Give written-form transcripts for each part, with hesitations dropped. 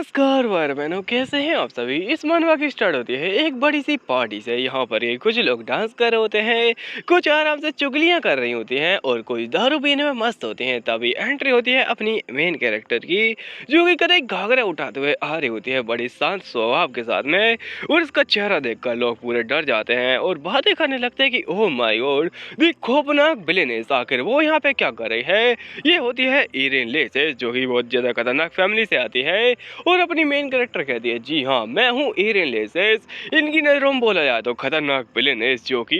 नमस्कार वायर बहनों, कैसे हैं आप सभी। इस मनवा की स्टार्ट होती है एक बड़ी सी पार्टी से। यहाँ पर ये कुछ लोग डांस कर रहे होते हैं, कुछ आराम से चुगलियां कर रही होती हैं और कुछ दारू पीने में मस्त होती हैं। तभी एंट्री होती है अपनी मेन कैरेक्टर की, जो कि कदे घाघरा उठाते हुए आ रही होती है बड़ी शांत स्वभाव के साथ में। और उसका चेहरा देखकर लोग पूरे डर जाते हैं और बातें करने लगते हैं कि ओह माय गॉड, दी खौफनाक विलेनेस, आखिर वो यहाँ पे क्या कर रही है। ये होती है इरेन लेसेस, जो कि बहुत ज्यादा खतरनाक फैमिली से आती है और अपनी मेन कैरेक्टर कहती है जी हाँ, मैं हूँ इरेन लेसेस। इनकी नजरों में बोला जाए तो खतरनाक विलेनेस, जो कि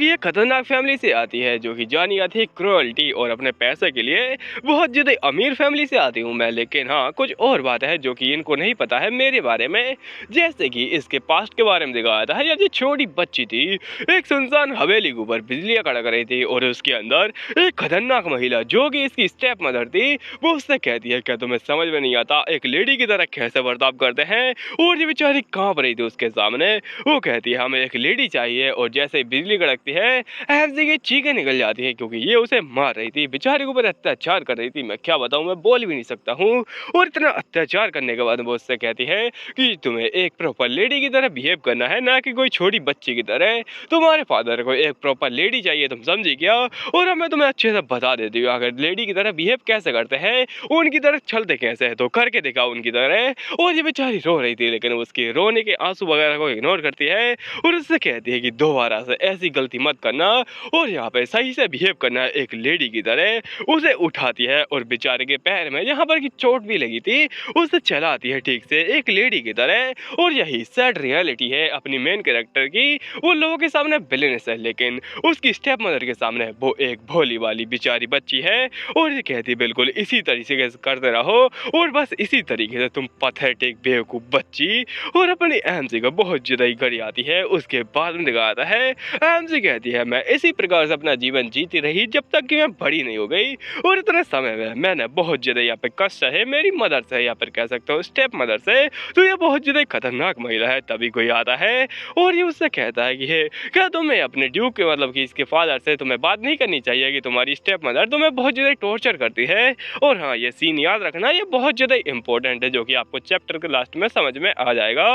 ये खतरनाक फैमिली से आती है, जो कि जानी जाती है क्रूअल्टी और अपने पैसे के लिए। बहुत ज्यादा अमीर फैमिली से आती हूँ मैं, लेकिन हाँ कुछ और बात है जो कि इनको नहीं पता है मेरे बारे में। जैसे कि इसके पास्ट के बारे में दिखाया था। ये छोटी बच्ची थी, एक सुनसान हवेली के ऊपर बिजलियां कड़क रही थी और उसके अंदर एक खतरनाक महिला, जो कि इसकी स्टेप मदर थी, वो उससे कहती है क्या तुम्हें समझ में नहीं आता एक लेडी की तरह कैसे बर्ताव करते हैं। और ये बेचारी कांप रही थी उसके सामने। वो कहती है हमें एक लेडी चाहिए, और जैसे ही बिजली कड़कती है एमसी की चीखें निकल जाती है, क्योंकि ये उसे मार रही थी, बेचारी के ऊपर अत्याचार कर रही थी। मैं क्या बताऊं, मैं बोल भी नहीं सकता हूँ। और इतना अत्याचार करने के बाद वो उससे कहती है कि तुम्हें एक प्रॉपर लेडी की तरह बिहेव करना है, ना कि कोई छोटी बच्ची की तरह। तुम्हारे फादर को एक प्रॉपर लेडी चाहिए, तुम समझी क्या। और मैं तुम्हें अच्छे से बता देती हूँ, अगर लेडी की तरह बिहेव कैसे करते हैं, उनकी तरह चलते कैसे है, तो करके दिखाओ उनकी तरह। और ये बेचारी रो रही थी, लेकिन उसके रोने के आंसू वगैरह को इग्नोर करती है और उससे कहती है कि दोबारा से ऐसी गलती मत करना और यहाँ पे सही से बिहेव करना है एक लेडी की तरह। उसे उठाती है और बेचारे के पैर में यहाँ पर की चोट भी लगी थी, उसे चलाती है ठीक से एक लेडी की तरह। और यही सैड रियलिटी है अपनी मेन कैरेक्टर की। वो लोगों के सामने विलेनस है, लेकिन उसकी स्टेप मदर के सामने वो एक भोली वाली बेचारी बच्ची है। और ये कहती है बिल्कुल इसी तरीके से करते रहो, और बस इसी तरीके से तुम पैथेटिक बेवकूफ बच्ची। और अपनी एमसी को बहुत ज्यादा ही गड़ी आती है। उसके बाद में दिखाता है एमसी कहती है मैं इसी प्रकार से अपना जीवन जीती रही जब तक कि मैं बड़ी नहीं हो गई, और इतने समय में मैंने बहुत ज्यादा यहाँ पे कष्ट है मेरी मदर से, या फिर कह सकते हो स्टेप मदर से। तो ये बहुत ज्यादा खतरनाक महिला है। तभी कोई आता है और ये उससे कहता है कि क्या तुम्हें अपने ड्यूक के मतलब कि इसके फादर से तुम्हें बात नहीं करनी चाहिए कि तुम्हारी स्टेप मदर तुम्हें बहुत ज्यादा टॉर्चर करती है। और हाँ, ये सीन याद रखना, ये बहुत ज्यादा इंपॉर्टेंट है, जो कि आपको चैप्टर के लास्ट में समझ में आ जाएगा।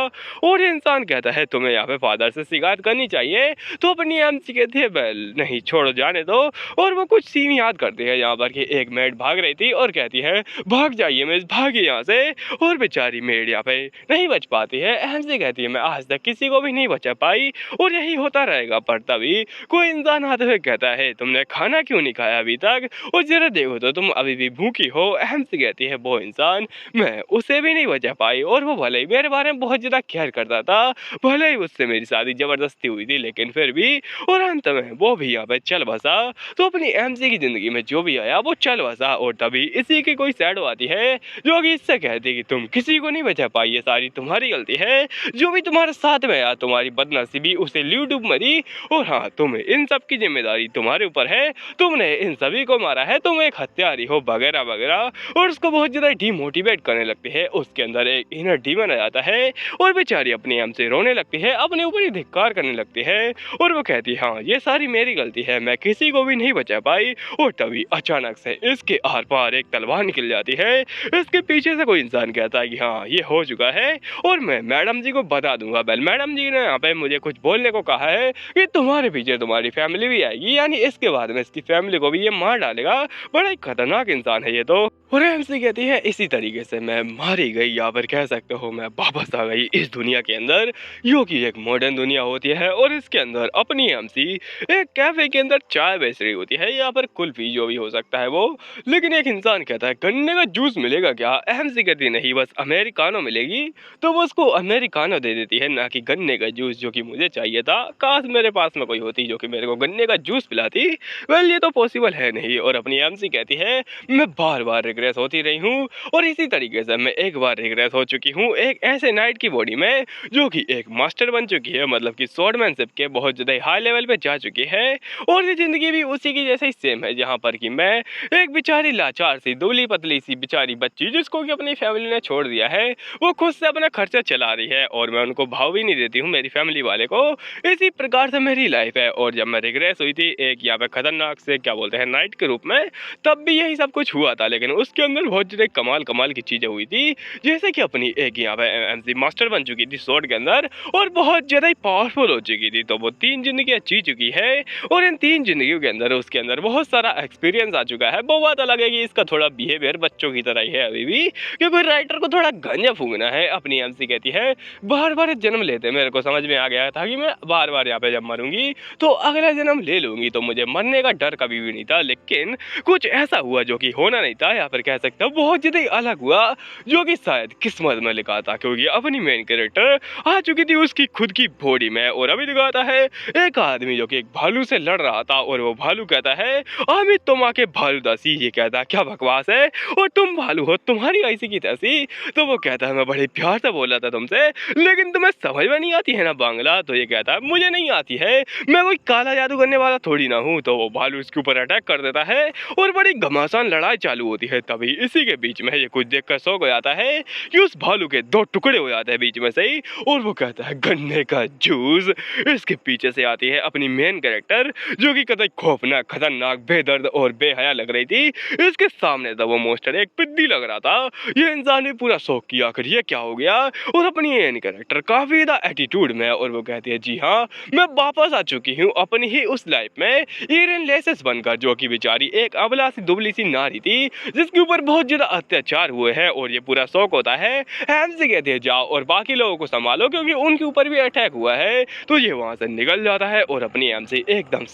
और ये इंसान कहता है तुम्हें यहाँ पे फादर से शिकायत करनी चाहिए, तो अपनी एमसी कहती है वेल नहीं, छोड़ो जाने दो। और वो कुछ सीन याद करती है यहाँ पर कि एक मेड भाग रही थी और कहती है भाग जाइए मिस, भागिए यहाँ से। और बेचारी मेड यहाँ पे नहीं बच पाती है। एमसी कहती है मैं आज तक किसी को भी नहीं बचा पाई और यही होता रहेगा। पर तभी कोई इंसान आते हुए कहता है तुमने खाना क्यों नहीं खाया अभी तक, और जरा देखो तो तुम अभी भी भूखी हो। एमसी कहती है वो इंसान मैं उसे भी नहीं बचा पाई, और वो भले ही मेरे बारे में बहुत ज्यादा केयर करता था, भले ही उससे मेरी शादी जबरदस्ती हुई थी, लेकिन फिर भी। और अंत में वो भी यहाँ पे चल बसा। तो अपनी एमसी की जिंदगी में जो भी आया वो चल बसा। और तभी इसी की कोई सैडो आती है, जो कि इससे कहती है कि तुम किसी को नहीं बचा पाई, ये सारी तुम्हारी गलती है। जो भी तुम्हारे साथ में आया तुम्हारी बदनसीबी, उसे ल्यूट्यूब मरी। और हाँ, तुम्हें इन सब की जिम्मेदारी तुम्हारे ऊपर है, तुमने इन सभी को मारा है, तुम एक हत्यारी हो वगैरह वगैरह। और उसको बहुत ज्यादा डिमोटिवेट करने लगती है। उसके अंदर एक इनर डीमन आ जाता है और बेचारी अपनी एम से रोने लगती है, अपने ऊपर ही धिक्कार करने लगती है। और वो कहती है हाँ ये सारी मेरी गलती है, मैं किसी को भी नहीं बचा पाई। और तभी अचानक से इसके आर पार एक तलवार निकल जाती है। इसके पीछे से कोई इंसान कहता है कि हाँ ये हो चुका है और मैं मैडम जी को बता दूंगा। बेल मैडम जी ने यहाँ पे मुझे कुछ बोलने को कहा है कि तुम्हारे पीछे तुम्हारी फैमिली भी आएगी, यानी इसके बाद में इसकी फैमिली को भी ये मार डालेगा। बड़ा ही खतरनाक इंसान है ये तो। और एमसी कहती है इसी तरीके से मैं मारी गई, या फिर कह सकते हो मैं वापस आ गई इस दुनिया के अंदर, जो कि एक मॉडर्न दुनिया होती है। और इसके अंदर अपनी एमसी एक कैफे के अंदर चाय बेच रही होती है, या फिर कुल्फी जो भी हो सकता है वो। लेकिन एक इंसान कहता है गन्ने का जूस मिलेगा क्या। एमसी कहती नहीं, बस अमेरिकानो मिलेगी। तो वो उसको अमेरिकानो दे देती है, ना कि गन्ने का जूस, जो कि मुझे चाहिए था। काश मेरे पास में कोई होती जो कि मेरे को गन्ने का जूस पिलाती। वेल ये तो पॉसिबल है नहीं। और अपनी एमसी कहती है मैं बार बार रिग्रेस होती रही हूँ, और इसी तरीके से मैं एक बार रिग्रेस हो चुकी हूँ एक ऐसे नाइट की बॉडी में, जो कि एक मास्टर बन चुकी है, मतलब कि स्वॉर्डमैनशिप के बहुत ज्यादा हाई लेवल पे जा चुकी है। और ये जिंदगी भी उसी की जैसे ही सेम है, जहाँ पर कि मैं एक बेचारी लाचार सी दुबली पतली सी बेचारी बच्ची, जिसको कि अपनी फैमिली ने छोड़ दिया है, वो खुद से अपना खर्चा चला रही है, और मैं उनको भाव भी नहीं देती हूँ मेरी फैमिली वाले को। इसी प्रकार से मेरी लाइफ है। और जब मैं रिग्रेस हुई थी एक यहाँ पे खतरनाक से क्या बोलते हैं नाइट के रूप में, तब भी यही सब कुछ हुआ था। लेकिन उसके अंदर बहुत ज्यादा कमाल कमाल की चीजें हुई थी, थी, जैसे कि अपनी एक यहाँ पे एमसी मास्टर बन चुकी थी स्वॉर्ड के अंदर और बहुत ज़्यादा ही पावरफुल हो चुकी थी। तो वो 3 ज़िंदगियाँ जी चुकी है और इन 3 ज़िंदगियों के अंदर उसके अंदर बहुत सारा एक्सपीरियंस आ चुका है। वो बात अलग है कि इसका थोड़ा बिहेवियर बच्चों की तरह ही है अभी भी, क्योंकि राइटर को थोड़ा गांजा फूंकना है। अपनी एमसी कहती है बार-बार जन्म लेते मेरे को समझ में आ गया था कि मैं बार-बार यहाँ पे जब मरूँगी तो अगला जन्म ले लूँगी, तो मुझे मरने का डर कभी भी नहीं था। लेकिन कुछ ऐसा हुआ जो कि होना नहीं था, या फिर कह सकते हो बहुत ज़्यादा ही अलग हुआ, जो कि शायद किस्मत में लिखा था, क्योंकि अपनी मेन कैरेक्टर आ चुकी थी उसकी खुद की बॉडी में। और अभी दिखाता है एक आदमी जो कि एक भालू से लड़ रहा था और वो भालू कहता है अमित तुम आके भालू दासी। ये कहता है क्या बकवास है और तुम भालू हो, तुम्हारी ऐसी की तैसी। तो वो कहता है मैं बड़े प्यार से बोल रहा था तुमसे, लेकिन तुम्हें समझ में नहीं आती है ना बांग्ला। तो ये कहता है मुझे नहीं आती है, मैं कोई काला जादू करने वाला थोड़ी ना हूँ। तो वो भालू इसके ऊपर अटैक कर देता है और बड़ी घमासान लड़ाई चालू होती है। तभी इसी के बीच में ये कुछ देखकर शौक हो जाता है कि उस भालू के 2 टुकड़े हो जाते हैं बीच में से ही, और वो कहता है गन्ने का जूस। इसके पीछे से आती है अपनी मेन कैरेक्टर जो कि कतई खौफनाक, खतरनाक, बेदर्द और बेहया लग रही थी। इसके सामने था वो मोस्टर एक पिद्दी लग रहा था। ये इंसान भी पूरा शौक किया आखिर ये क्या हो गया, और अपनी मेन कैरेक्टर काफी ज्यादा एटीट्यूड में, और वो कहती है जी हाँ मैं वापस आ चुकी हूँ अपनी ही उस लाइफ में इरेन लेसेस बनकर, जो कि बेचारी एक अबला सी दुबली सी नारी थी जिसके ऊपर बहुत ज्यादा अत्याचार हुए हैं। और ये पूरा शौक होता है एमसी कहती है जाओ और बाकी लोगों को संभालो क्योंकि उनके ऊपर भी अटैक हुआ है। तो ये वहां से निकल जाता है और अपनी एमसी एकदम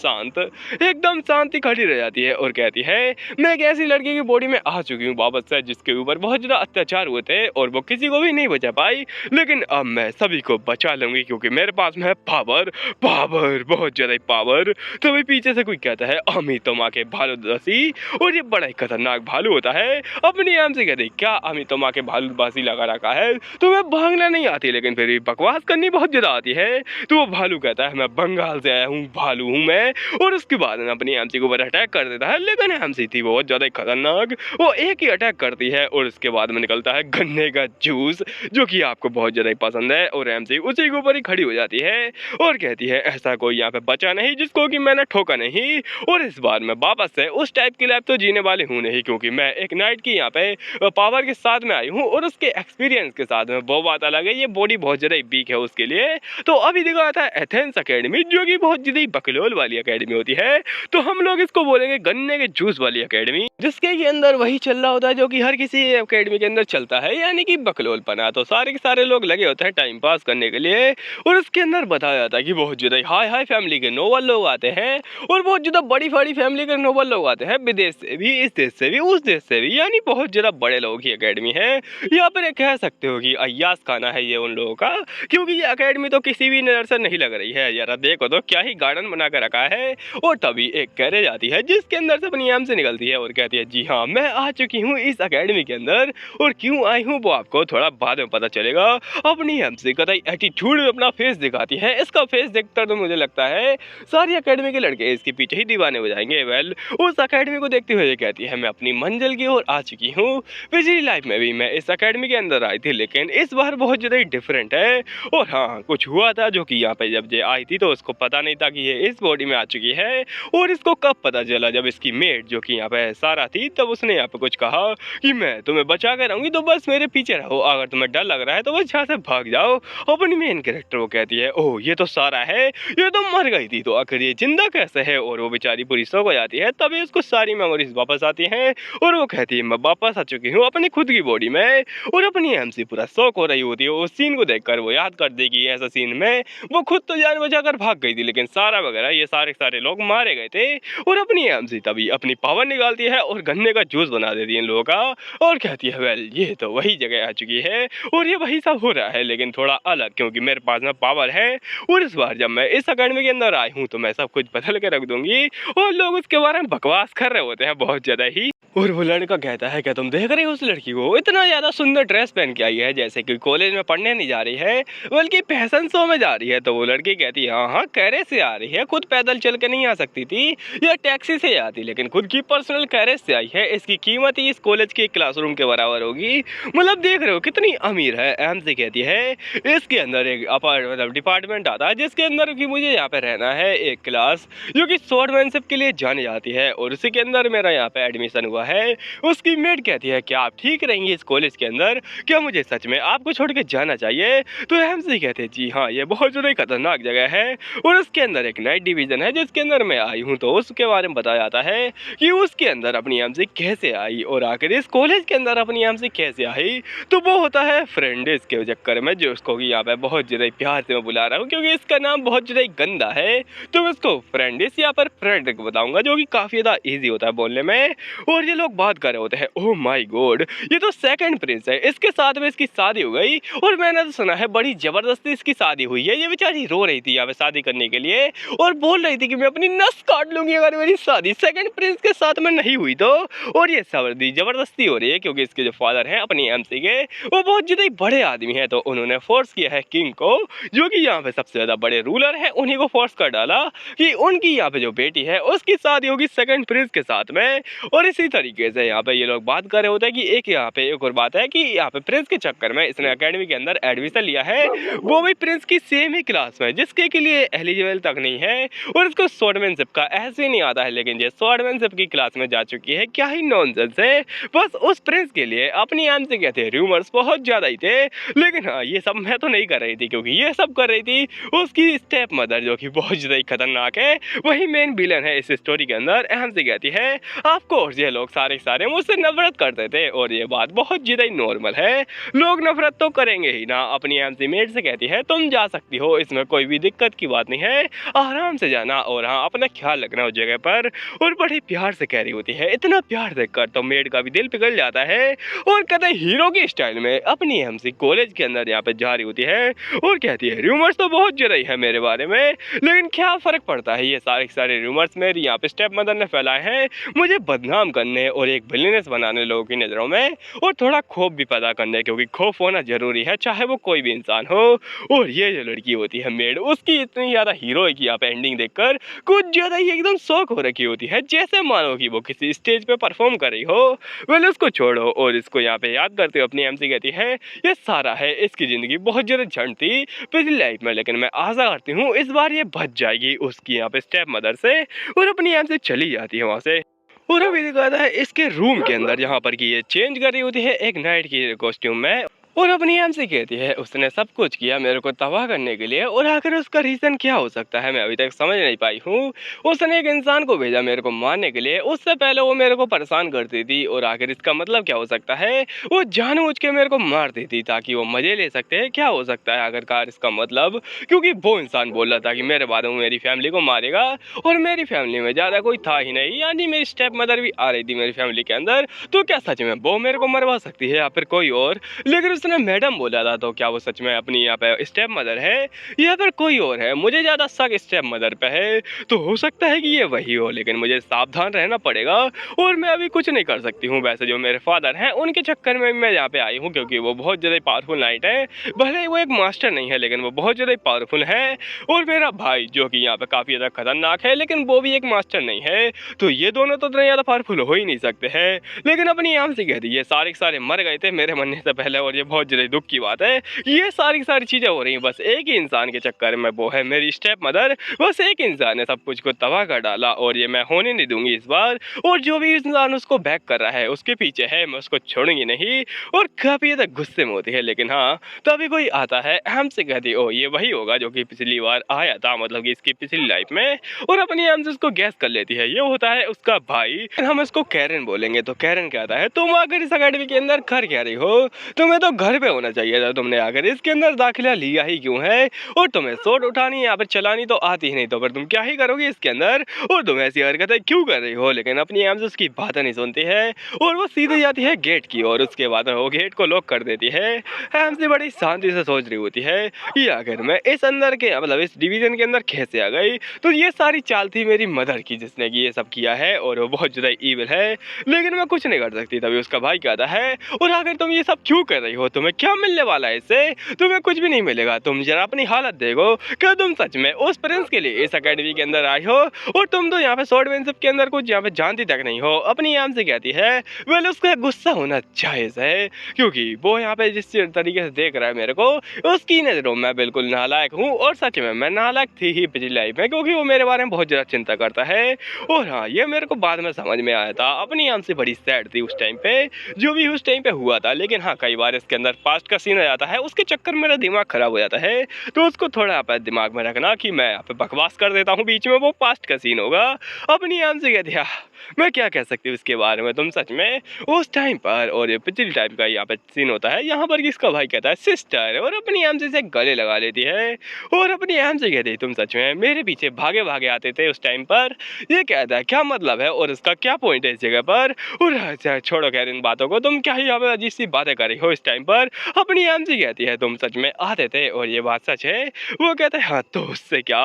शांति खड़ी रह जाती है और कहती है मैं एक ऐसी लड़की की बॉडी में आ चुकी हूँ वापस से जिसके ऊपर बहुत ज्यादा अत्याचार हुए थे और वो किसी को भी नहीं बचा पाई, लेकिन अब मैं सभी को बचा लूंगी क्योंकि मेरे पास में है पावर, बहुत ज्यादा पावर। तो भी पीछे से कोई कहता है अमित तुम के भालू दासी, और ये बड़ा ही खतरनाक भालू होता है। अपनी एमसी कहती है क्या अमित तुम के भालू दासी लगा रखा है, तुम्हें भागना नहीं आती लेकिन फिर भी बकवास करनी बहुत ज्यादा आती है। तो वो भालू कहता है मैं बंगाल से आया हूँ, भालू हूँ मैं, और उसके बाद अपनी एमसी के ऊपर अटैक कर देता है। लेकिन एमसी थी बहुत ज्यादा खतरनाक, वो एक ही अटैक करती है और उसके बाद में निकलता है गन्ने का जूस जो कि आपको बहुत ज्यादा पसंद है। और एमसी उसी के ऊपर ही खड़ी हो जाती है और कहती है ऐसा कोई यहाँ पे बचा नहीं जिसको कि मैंने ठोका नहीं, और इस बार मैं वापस से उस टाइप की लाइफ तो जीने वाली हूँ नहीं, क्योंकि मैं एक नाइट की यहाँ पे पावर के साथ में आई हूँ और उसके एक्सपीरियंस के साथ में। वो बात अलग है, ये बॉडी बहुत ज्यादा वीक है उसके लिए। तो अभी दिखाता है एथेंस अकेडमी जो कि बहुत ज्यादा बकलोल वाली अकेडमी होती है, तो हम लोग इसको बोलेंगे गन्ने के जूस वाली अकेडमी, जिसके के अंदर वही चल रहा होता है जो कि हर किसी अकेडमी के अंदर चलता है, यानी कि बकलोल पना। तो सारे के सारे लोग लगे होते हैं टाइम पास करने के लिए, और उसके अंदर बताया जाता है कि बहुत ज्यादा हाई फैमिली के नोबल लोग आते हैं और बहुत ज्यादा बड़ी फैमिली के नोबल लोग आते हैं, विदेश से भी, इस देश से भी, उस देश से भी, यानी बहुत ज्यादा बड़े लोगों की अकेडमी है। यहाँ पर कह सकते हो कि अय्यास खाना है ये उन लोगों का, क्योंकि ये अकेडमी तो किसी भी नजर से नहीं लग रही है। यार देखो तो क्या ही गार्डन बना कर रखा है। और तभी एक कैरेज आती है जिसके अंदर से अपनी एम से निकलती है और कहती है जी हाँ मैं आ चुकी हूँ इस अकेडमी के अंदर, और क्यों आई हूँ वो आपको थोड़ा बाद में पता चलेगा। अपनी एम से कतई एटीट्यूड में अपना फेस दिखाती है। इसका फेस देखकर तो मुझे लगता है सारी अकेडमी के लड़के इसके पीछे ही दीवाने हो जाएंगे। वेल उस अकेडमी को देखते हुए कहती है मैं अपनी मंजिल की ओर आ चुकी हूँ। पिछली लाइफ में भी मैं इस अकेडमी के अंदर आई थी, लेकिन इस बार बहुत ज़्यादा डिफरेंट है। और हाँ कुछ हुआ था जो कि यहाँ पे जब ये आई थी तो उसको पता नहीं था कि ये इस बॉडी में आ चुकी है, और इसको कब पता चला जब इसकी मेट जो कि यहाँ पे सारा थी तब उसने यहाँ पे कुछ कहा कि मैं तुम्हें बचा कर रहूँगी तो बस मेरे पीछे रहो, अगर तुम्हें डर लग रहा है तो बस यहाँ से भाग जाओ। अपनी मेन कैरेक्टर वो कहती है ओह ये तो सारा है, ये तो मर गई थी तो आखिर ये जिंदा कैसे है, और वो बेचारी पूरी सो हो जाती है। तभी उसको सारी मेमोरीज वापस आती हैं और वो कहती है मैं वापस आ चुकी हूँ अपनी खुद की बॉडी में, और अपनी एमसी पूरा शौक हो रही होती है। उस सीन को देखकर वो याद कर देगी ऐसा सीन में वो खुद तो जान बचा कर भाग गई थी, लेकिन सारा वगैरह ये सारे लोग मारे गए थे। और अपनी एमसी तभी अपनी पावर निकालती है और गन्ने का जूस बना देती है इन लोगों का, और कहती है वेल ये तो वही जगह आ चुकी है और ये वही सब हो रहा है लेकिन थोड़ा अलग, क्योंकि मेरे पास में पावर है, और इस बार जब मैं इस अकेडमी के अंदर आई हूँ तो मैं सब कुछ बदल के रख दूंगी। और लोग उसके बारे में बकवास कर रहे होते हैं बहुत ज्यादा ही। और वो लड़का कहता है क्या तुम देख रहे हो उस लड़की को, इतना ज्यादा सुंदर ड्रेस पहन के आई है जैसे कि कॉलेज में पढ़ने नहीं जा रही है बल्कि फैशन शो में जा रही है। तो वो लड़की कहती है हाँ कैरेज से आ रही है, खुद पैदल चल के नहीं आ सकती थी या टैक्सी से आती, लेकिन खुद की पर्सनल कैरेज से आई है। इसकी कीमत ही इस कॉलेज के क्लासरूम के बराबर होगी, मतलब देख रहे हो कितनी अमीर है। एम से कहती है इसके अंदर एक मतलब डिपार्टमेंट आता है जिसके अंदर की मुझे यहाँ पे रहना है, एक क्लास जो कि स्वॉर्डमैनशिप के लिए जानी जाती है, और उसी के अंदर मेरा यहाँ पे एडमिशन हुआ हुआ है। उसकी मेड कहती है क्या आप ठीक रहेंगी इस कॉलेज के अंदर, क्या मुझे सच में आपको छोड़ के जाना चाहिए। तो एमसी कहते हैं जी हाँ, ये बहुत ज़्यादा खतरनाक जगह है और उसके अंदर एक नाइट डिवीज़न है जिसके अंदर मैं आई हूँ। तो उसके बारे में बताया जाता है कि उसके अंदर अपनी एमसी कैसे आई और आखिर इस कॉलेज के अंदर अपनी एमसी कैसे आई। तो वो होता है फ्रेंडिस के चक्कर में, जो उसको यहाँ पे बहुत ज़्यादा प्यार से मैं बुला रहा हूँ क्योंकि इसका नाम बहुत ज़्यादा गंदा है। तो मैं उसको फ्रेंडिस या पर फ्रेडरिक बताऊंगा, जो कि काफ़ी ज़्यादा ईजी होता है बोलने में। और ये लोग बात कर रहे होते हैं ओह माय गॉड, ये तो सेकंड प्रिंस है, इसके साथ में इसकी शादी हो गई और मैंने तो सुना है बड़ी जबरदस्ती इसकी शादी हुई है। ये बेचारी रो रही थी यहाँ पे शादी करने के लिए और बोल रही थी कि मैं अपनी नस काट लूंगी अगर मेरी शादी सेकंड प्रिंस के साथ में नहीं हुई तो। और ये जबरदस्ती हो रही है क्योंकि इसके जो फादर हैं अपनी एमसी के, वो बहुत ज़्यादा बड़े आदमी हैं। तो उन्होंने फोर्स किया है किंग को, जो कि यहाँ पे सबसे ज़्यादा बड़े रूलर है, उन्हीं को फोर्स कर डाला कि उनकी यहाँ पे जो बेटी है उसकी शादी होगी सेकंड प्रिंस के साथ में। और इसी तरीके से यहाँ पे ये लोग बात कर रहे होते हैं कि एक यहाँ पे एक और बात है कि यहाँ पे प्रिंस के चक्कर में इसने एकेडमी के अंदर एडमिशन लिया है, वो भी प्रिंस की सेम ही क्लास में जिसके के लिए एलिजिबल तक नहीं है और इसको स्वॉर्डमैनशिप का ऐसे ही नहीं आता है, लेकिन ये स्वॉर्डमैनशिप की क्लास में जा चुकी है। क्या ही नॉनसेंस है। बस उस प्रिंस के लिए अपनी एम से कहते हैं रूमर्स बहुत ज़्यादा ही थे, लेकिन हाँ ये सब मैं तो नहीं कर रही थी क्योंकि ये सब कर रही थी उसकी स्टेप मदर, जो कि बहुत ज़्यादा ही खतरनाक है। वही मेन विलन है इस स्टोरी के अंदर। अहम से कहती है ऑफ कोर्स ये लोग सारे मुझसे नफरत करते थे और ये बात बहुत ज़्यादा ही नॉर्मल है, लोग नफरत तो करेंगे ही ना। अपनी एमसी मेट से कहती है तुम जा सकती हो, इसमें कोई भी दिक्कत की बात नहीं है, आराम से जाना और हाँ अपना ख्याल रखना उस जगह पर। और बड़े प्यार से कह रही होती है, इतना प्यार देखकर तो मेड का भी दिल पिघल जाता है और कहते हीरो की स्टाइल में अपनी एमसी कॉलेज के अंदर यहाँ पे जा रही होती है और कहती है रूमर्स तो बहुत ज़्यादा ही है मेरे बारे में, लेकिन क्या फ़र्क पड़ता है, ये सारे रूमर्स मेरी यहाँ पे स्टेप मदर ने फैलाए हैं मुझे बदनाम करने और एक विलेनेस बनाने लोगों की नज़रों में, और थोड़ा खौफ भी पैदा करने, क्योंकि खौफ होना जरूरी है चाहे वो कोई भी इंसान हो। और ये जो लड़की होती है मेड, उसकी इतनी ज़्यादा हीरो की यहाँ पे एंडिंग देखकर कुछ ज़्यादा ही एकदम शौक हो रखी होती है, जैसे मानो कि वो किसी स्टेज पे परफॉर्म कर रही हो। वेल उसको छोड़ो और इसको यहाँ पे याद करते हो अपनी एमसी कहती है ये सारा है, इसकी ज़िंदगी बहुत ज़्यादा झंड थी पिछली लाइफ में, लेकिन मैं आशा करती हूँ इस बार ये बच जाएगी उसकी यहाँ पे स्टेप मदर से और अपनी एमसी चली जाती है वहाँ से। और अभी दिखाता है इसके रूम के अंदर यहाँ पर कि ये चेंज कर रही होती है एक नाइट की कॉस्ट्यूम में और अपनी एमसी कहती है उसने सब कुछ किया मेरे को तबाह करने के लिए, और आखिर उसका रीज़न क्या हो सकता है मैं अभी तक समझ नहीं पाई हूँ। उसने एक इंसान को भेजा मेरे को मारने के लिए, उससे पहले वो मेरे को परेशान करती थी, और आखिर इसका मतलब क्या हो सकता है, वो जानबूझ के मेरे को मारती थी ताकि वो मज़े ले सकते हैं। क्या हो सकता है आखिरकार इसका मतलब, क्योंकि वो इंसान बोल रहा था कि मेरे बाद वो मेरी फैमिली को मारेगा और मेरी फैमिली में ज़्यादा कोई था ही नहीं, यानी मेरी स्टेप मदर भी आ रही थी मेरी फैमिली के अंदर, तो क्या सच में वो मेरे को मरवा सकती है या फिर कोई और। लेकिन उसने मैडम बोला था, तो क्या वो सच में अपनी यहाँ पे स्टेप मदर है या फिर कोई और है। मुझे ज़्यादा शक स्टेप मदर पे है, तो हो सकता है कि ये वही हो, लेकिन मुझे सावधान रहना पड़ेगा और मैं अभी कुछ नहीं कर सकती हूँ। वैसे जो मेरे फादर हैं उनके चक्कर में मैं यहाँ पे आई हूँ क्योंकि वो बहुत ज़्यादा पावरफुल नाइट है, भले ही वो एक मास्टर नहीं है लेकिन वो बहुत ज़्यादा पावरफुल है। और मेरा भाई जो कि यहाँ पे काफ़ी ज़्यादा खतरनाक है लेकिन वो भी एक मास्टर नहीं है, तो ये दोनों तो इतने ज़्यादा पावरफुल हो ही नहीं सकते हैं। लेकिन अपनी यहाँ से कह दी ये सारे मर गए थे मेरे मरने से पहले, और ये बहुत ज़्यादा दुख की बात है। ये सारी चीज़ें हो रही हैं बस एक ही इंसान के चक्कर में, वो है मेरी स्टेप मदर। बस एक इंसान ने सब कुछ को तबाह कर डाला और ये मैं होने नहीं दूंगी इस बार, और जो भी इंसान उसको बैक कर रहा है उसके पीछे है, मैं उसको छोड़ूंगी नहीं। और काफ़ी ज़्यादा गुस्से में होती है, लेकिन हाँ तभी कोई आता है हमसे कहती ओ ये वही होगा जो कि पिछली बार आया था, मतलब कि इसकी पिछली लाइफ में, और अपनी हमसे उसको गैस कर लेती है। ये होता है उसका भाई, हम इसको कैरन बोलेंगे। तो कैरन कहता है तुम अगर इस अकेडमी के अंदर कर क्या रही हो, तुम्हें तो घर पे होना चाहिए था, तुमने आकर इसके अंदर दाखिला लिया ही क्यों है, और तुम्हें शॉट उठानी यहाँ पर चलानी तो आती ही नहीं, तो फिर तुम क्या ही करोगी इसके अंदर, और तुम ऐसी हरकतें क्यों कर रही हो। लेकिन अपनी एम्स उसकी बातें नहीं सुनती है और वो सीधे जाती है गेट की और उसके बाद वो गेट को लॉक कर देती है। एम्स बड़ी शांति से सोच रही होती है कि आखिर मैं इस अंदर के मतलब इस डिवीजन के अंदर कैसे आ गई। तो ये सारी चाल थी मेरी मदर की जिसने कि ये सब किया है, और वो बहुत ज़्यादा ईविल है, लेकिन मैं कुछ नहीं कर सकती। तभी उसका भाई कहता है और आखिर तुम ये सब क्यों कर रही हो, देखो तुम्हें क्या मिलने वाला है इससे, तुम्हें कुछ भी नहीं मिलेगा। तुम जरा अपनी हालत देखो, क्या तुम सच में उस प्रिंस के लिए इस अकेडमी के अंदर आई हो, और तुम तो यहाँ पे स्वॉर्डमैनशिप के अंदर कुछ यहाँ पे जानती तक नहीं हो। अपनी आम से कहती है वेल उसका गुस्सा होना जायज़ है, क्योंकि वो यहाँ पे जिस तरीके से देख रहा है मेरे को, उसकी नज़रों में बिल्कुल नालायक हूँ, और सच में मैं नालायक थी ही पिछली लाइफ में, क्योंकि वो मेरे बारे में बहुत ज़्यादा चिंता करता है। और हाँ, ये मेरे को बाद में समझ में आया था। अपनी आम से बड़ी सैड थी उस टाइम पे, जो भी उस टाइम पे हुआ था। लेकिन हाँ, कई बार इसके अंदर पास्ट का सीन आ जाता है, उसके चक्कर में मेरा दिमाग खराब हो जाता है, तो उसको थोड़ा यहाँ पे दिमाग में रखना कि मैं यहाँ पे बकवास कर देता हूँ बीच में, वो पास्ट का सीन होगा। अपनी आम से कहती है मैं क्या कह सकती हूँ इसके बारे में, तुम सच में उस टाइम पर, और ये पिछली टाइम का यहाँ पे सीन होता है, यहाँ पर किसका भाई कहता है सिस्टर, और अपनी आम से गले लगा लेती है, और अपनी आम से कहती है तुम सच में मेरे पीछे भागे भागे आते थे उस टाइम पर, ये कहता है क्या मतलब है और इसका क्या पॉइंट है इस जगह पर। और अच्छा छोड़ो खैर इन बातों को, तुम क्या ही यहाँ पे अजीब सी बातें कर रही हो इस टाइम पर। अपनी आम से कहती है तुम सच में आते थे और ये बात सच है। वो कहता है हाँ तो उससे क्या।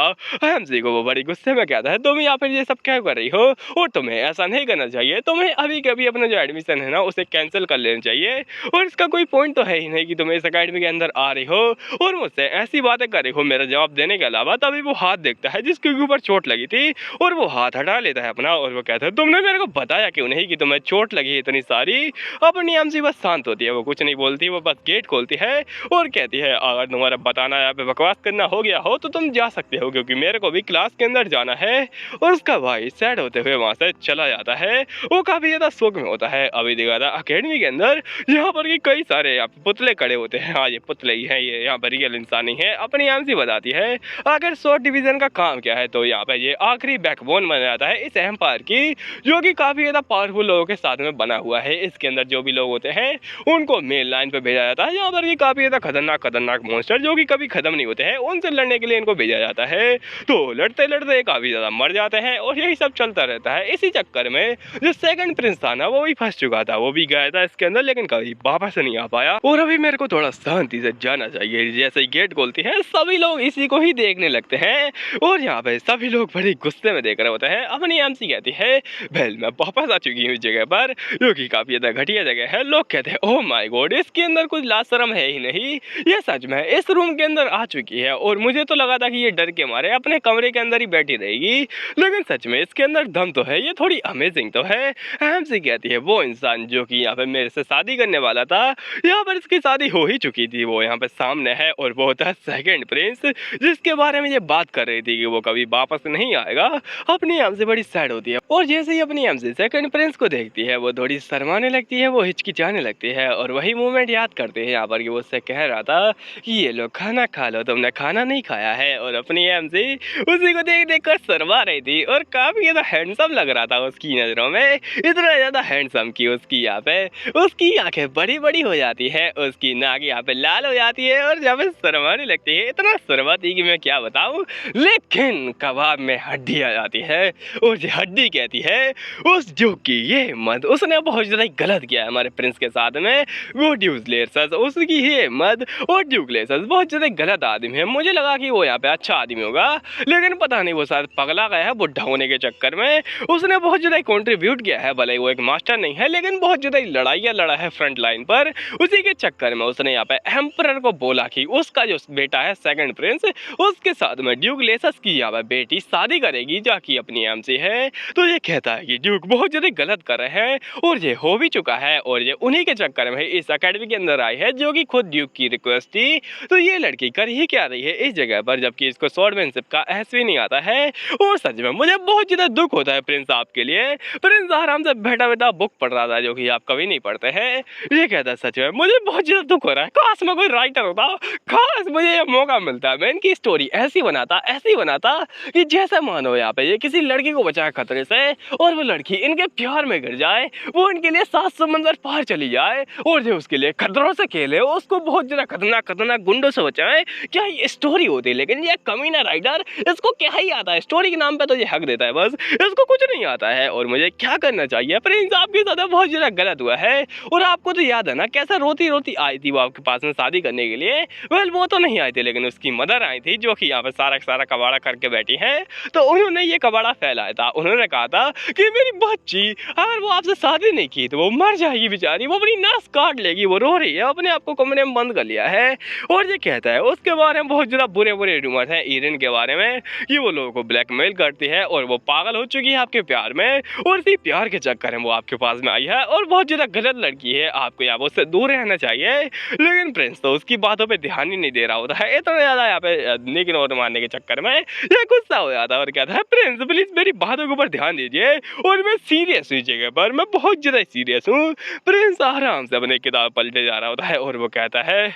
आम सी को वो बड़ी गुस्से में कहता है तुम यहाँ पर ये सब क्या कर रही हो, और तुम्हें ऐसा नहीं करना चाहिए, तुम्हें अभी कभी अपना जो एडमिशन है ना उसे कैंसिल कर लेना चाहिए, और इसका कोई पॉइंट तो है ही नहीं कि तुम इस अकेडमी के अंदर आ रही हो और मुझसे ऐसी बातें कर रही हो मेरा जवाब देने के अलावा। तभी वो हाथ देखता है जिसके ऊपर चोट लगी थी, और वो हाथ हटा लेता है अपना, और वो कहता है तुमने मेरे को बताया क्यों नहीं कि तुम्हें चोट लगी है इतनी सारी। अपनी आम सी बस शांत होती है, वो कुछ नहीं बोलती, वो बस गेट खोलती है और कहती है अगर तुम्हारा बताना यहाँ पे बकवास करना हो गया हो तो तुम जा सकते हो, क्योंकि मेरे को भी क्लास के अंदर जाना है। और उसका भाई सैड होते हुए वहाँ से चला जाता है, वो काफी ज्यादा शौक में होता है। अभी देखा था अकेडमी के अंदर यहाँ पर कई सारे यहाँ पुतले खड़े होते हैं, हाँ ये पुतले ही हैं, ये यहाँ पर रियल इंसान नहीं है। अपनी आम सी बताती है अगर शॉर्ट डिवीजन का काम क्या है तो यहाँ पे ये आखिरी बैकबोन बना जाता है इस एम्पायर की, जो कि काफी ज्यादा पावरफुल लोगों के साथ में बना हुआ है। इसके अंदर जो भी लोग होते हैं उनको मेन लाइन पे भेजा जाता है। यहाँ पर ये काफी ज्यादा खतरनाक मॉन्स्टर जो कि कभी खत्म नहीं होते हैं, उनसे लड़ने के लिए इनको भेजा जाता है। तो लड़ते लड़ते काफी ज्यादा मर जाते हैं, और यही सब चलता रहता है। इसी चक्कर में जो सेकंड प्रिंस था ना वो भी फंस चुका था, वो भी गया था इसके अंदर, लेकिन कभी वापस नहीं आ पाया। और अभी मेरे को थोड़ा शांति से जाना चाहिए। जैसे ही गेट खोलती है सभी लोग इसी को ही देखने लगते हैं, और यहाँ पे सभी लोग बड़े गुस्से में देख रहे होते हैं। अपनी आम सी कहती है वेल मैं वापस आ चुकी हूँ इस जगह पर, जो कि काफी ज्यादा घटिया जगह है। लोग कहते हैं ओह माय गॉड इसके अंदर कुछ लाज शर्म है ही नहीं, ये सच में इस रूम के अंदर आ चुकी है, और मुझे तो लगा था कि ये डर के मारे अपने कमरे के अंदर ही बैठी रहेगी, लेकिन सच में इसके अंदर दम तो है, ये थोड़ी अमेजिंग तो है। आम सी कहती है वो इंसान जो कि यहाँ पे मेरे से शादी करने वाला था, यहाँ पर इसकी शादी हो ही चुकी थी, वो यहाँ पे सामने है, और वो था सेकंड प्रिंस जिसके बारे में ये बात कर रही थी कि वो कभी वापस नहीं आएगा। अपनी आम से बड़ी सैड होती है, और जैसे ही अपनी आम से सेकंड प्रिंस को देखती है वो थोड़ी शर्माने लगती है, वो हिचकिचाने लगती है, और वही मोमेंट याद करते हैं यहाँ पर कि वो उससे कह रहा था कि ये लोग खाना खा लो, तुमने खाना नहीं खाया है। और अपनी आम से उसी को देख देख कर शर्मा रही थी, और काफी ज्यादा हैंडसम लग रहा था उसकी नजरों में, इतना ज्यादा हैंडसम की उसकी यहाँ पे उसकी आंखें बड़ी बड़ी हो जाती है, उसकी नाक यहाँ पे लाल हो जाती है, और जब शर्माने लगती है इतना शर्माती कि मैं क्या बताऊं। लेकिन कबाब में हड्डी आ जाती है, और ये हड्डी कहती है उस जो कि ये मत उसने बहुत ज्यादा गलत किया है हमारे प्रिंस के साथ में, वो ड्यूसलेसस उसकी ये मत और ड्यूसलेसस बहुत ज्यादा गलत आदमी है। मुझे लगा कि वो यहाँ पे अच्छा आदमी होगा, लेकिन पता नहीं वो शायद पगला गया है बुढ़ा होने के चक्कर में। उसने बहुत ज्यादा कंट्रीब्यूट किया है, भले वो एक मास्टर नहीं है, लेकिन बहुत ज्यादा लड़ाइयाँ लड़ा है फ्रंट लाइन पर। उसी के चक्कर में उसने यहाँ पे एम्परर को बोला कि उसका जो बेटा है सेकंड प्रिंस उसके साथ में ड्यूक लेसस की यहाँ पे बेटी शादी करेगी जाकि अपनी एम से है। तो ये कहता है कि ड्यूक बहुत ज्यादा गलत कर रहे हैं, और ये हो भी चुका है, और ये उन्हीं के चक्कर में इस अकेडमी के अंदर आई है जो कि खुद ड्यूक की रिक्वेस्ट थी। तो ये लड़की कर ही क्या रही है इस जगह पर, जबकि इसको स्वॉर्डमैनशिप का एहसास भी नहीं आता है। और सच में मुझे बहुत ज्यादा दुख होता है प्रिंस आप के लिए। प्रिंस आराम से बैठा बैठा बुक पढ़ रहा था, जो कि आप कभी नहीं पढ़ते हैं। ये कहता है सच में मुझे बहुत ज्यादा दुख हो रहा है, काश मैं कोई राइटर होता, काश मुझे ये मौका मिलता, मैं इनकी स्टोरी ऐसी बनाता कि जैसे मानो यहाँ पे ये किसी लड़की को बचाए खतरे से, और वो लड़की इनके प्यार में गिर जाए, वो इनके लिए 7 समंदर पार चली जाए, और जो उसके लिए खतरों से खेले, उसको बहुत ज्यादा खतरनाक गुंडों से बचाए। क्या ये स्टोरी होती है, लेकिन ये कमीना राइटर इसको क्या ही आता है, स्टोरी के नाम पे तो ये हक देता है, बस इसको कुछ नहीं आता है। और मुझे क्या करना चाहिए, प्रिंस आपके साथ बहुत ज्यादा गलत हुआ है। और आपको तो याद है ना कैसा रोती रोती आई थी वो आपके पास में शादी करने के लिए। वेल वो तो नहीं आई थी, लेकिन उसकी मदर आई थी जो कि यहाँ पे सारा कबाड़ा करके बैठी है। तो उन्होंने ये कबाड़ा फैलाया था, उन्होंने कहा था कि मेरी बच्ची अगर वो आपसे शादी नहीं की तो वो मर जाएगी बेचारी, वो अपनी नस काट लेगी, वो रो सो रही है, अपने आप को कमरे में बंद कर लिया है और ये कहता है उसके बारे में बहुत ज़्यादा बुरे-बुरे रूमर्स हैं ईरिन के बारे में कि वो लोगों को ब्लैकमेल करती है और वो पागल हो चुकी है आपके प्यार में और इसी प्यार के चक्कर में वो आपके पास में आई है और बहुत ज़्यादा गलत लड़की है, आपको यहाँ पे उससे दूर रहना चाहिए। लेकिन प्रिंस तो उसकी बातों पे ध्यान ही नहीं दे रहा होता है, इतना ज़्यादा यहाँ पे लेकिन और मारने के चक्कर में ये गुस्सा हो जाता है और कहता है प्रिंस प्लीज़ मेरी बातों के ऊपर ध्यान दीजिए और मैं सीरियस हूँ इस जगह पर, मैं बहुत ज़्यादा सीरियस हूँ। प्रिंस आराम से अपनी किताब पलटे जा रहा होता है और वो कहता है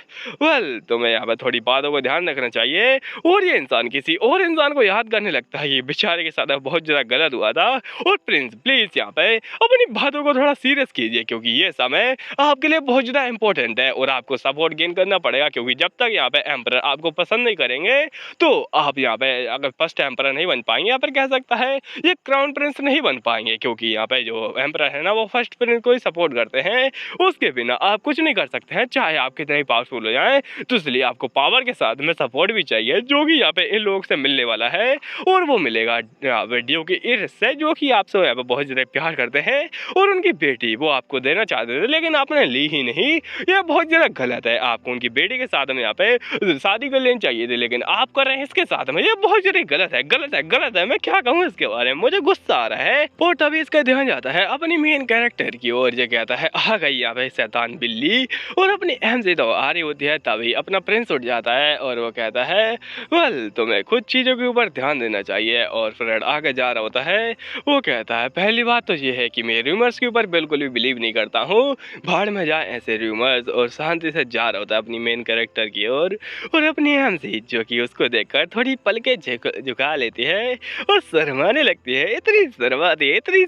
वेल तुम्हें यहाँ पे थोड़ी बातों को ध्यान रखना चाहिए और ये इंसान किसी और इंसान को याद करने लगता है ये बेचारे के साथ बहुत ज़्यादा गलत हुआ था और प्रिंस प्लीज़ यहाँ पे अपनी बातों को थोड़ा सीरियस कीजिए क्योंकि ये समय आपके लिए बहुत ज़्यादा इंपॉर्टेंट है और आपको सपोर्ट गेन करना पड़ेगा क्योंकि जब तक यहाँ पे एम्परर आपको पसंद नहीं करेंगे तो आप यहाँ पे अगर फर्स्ट एम्परर नहीं बन पाएंगे या फिर कह सकता है ये क्राउन प्रिंस नहीं बन पाएंगे क्योंकि यहाँ पे जो एम्परर है ना वो फर्स्ट प्रिंस को ही सपोर्ट करते हैं, उसके बिना आप कुछ नहीं कर सकते हैं चाहे आप कितने ही पावरफुल हो जाएं। तो इसलिए आपको पावर के साथ में सपोर्ट भी चाहिए जो कि यहाँ पे इन लोगों से मिलने वाला है और वो मिलेगा वीडियो की इर्स से जो कि आपसे यहाँ पे बहुत ज़्यादा प्यार करते हैं और उनकी बेटी वो आपको देना चाहते थे लेकिन आपने ली ही नहीं, ये बहुत ज़्यादा गलत है। आपको उनकी बेटी के साथ में यहाँ पे शादी कर लेनी चाहिए थी लेकिन आप कर रहे हैं इसके साथ में, ये बहुत ज़्यादा गलत है गलत है गलत है। मैं क्या कहूँ इसके बारे में, मुझे गुस्सा आ रहा है। और तभी इसका ध्यान जाता है अपनी मेन कैरेक्टर की ओर, ये कहता है आ गई यहाँ पे शैतान बिल्ली और अपनी अहम से तो आ रही होती है तभी अपना प्रिंस उठ जाता है और वो कहता है वेल तुम्हें कुछ चीज़ों के ऊपर ध्यान देना चाहिए और फ्रेड आगे जा रहा होता है। वो कहता है पहली बात तो ये है कि मैं रूमर्स के ऊपर बिल्कुल भी बिलीव नहीं करता हूँ, भाड़ में जाए ऐसे रूमर्स, और शांति से जा रहा होता है अपनी मेन कैरेक्टर की ओर और अपनी अहम से जो कि उसको देखकर थोड़ी पलके झुका लेती है और शर्माने लगती है, इतनी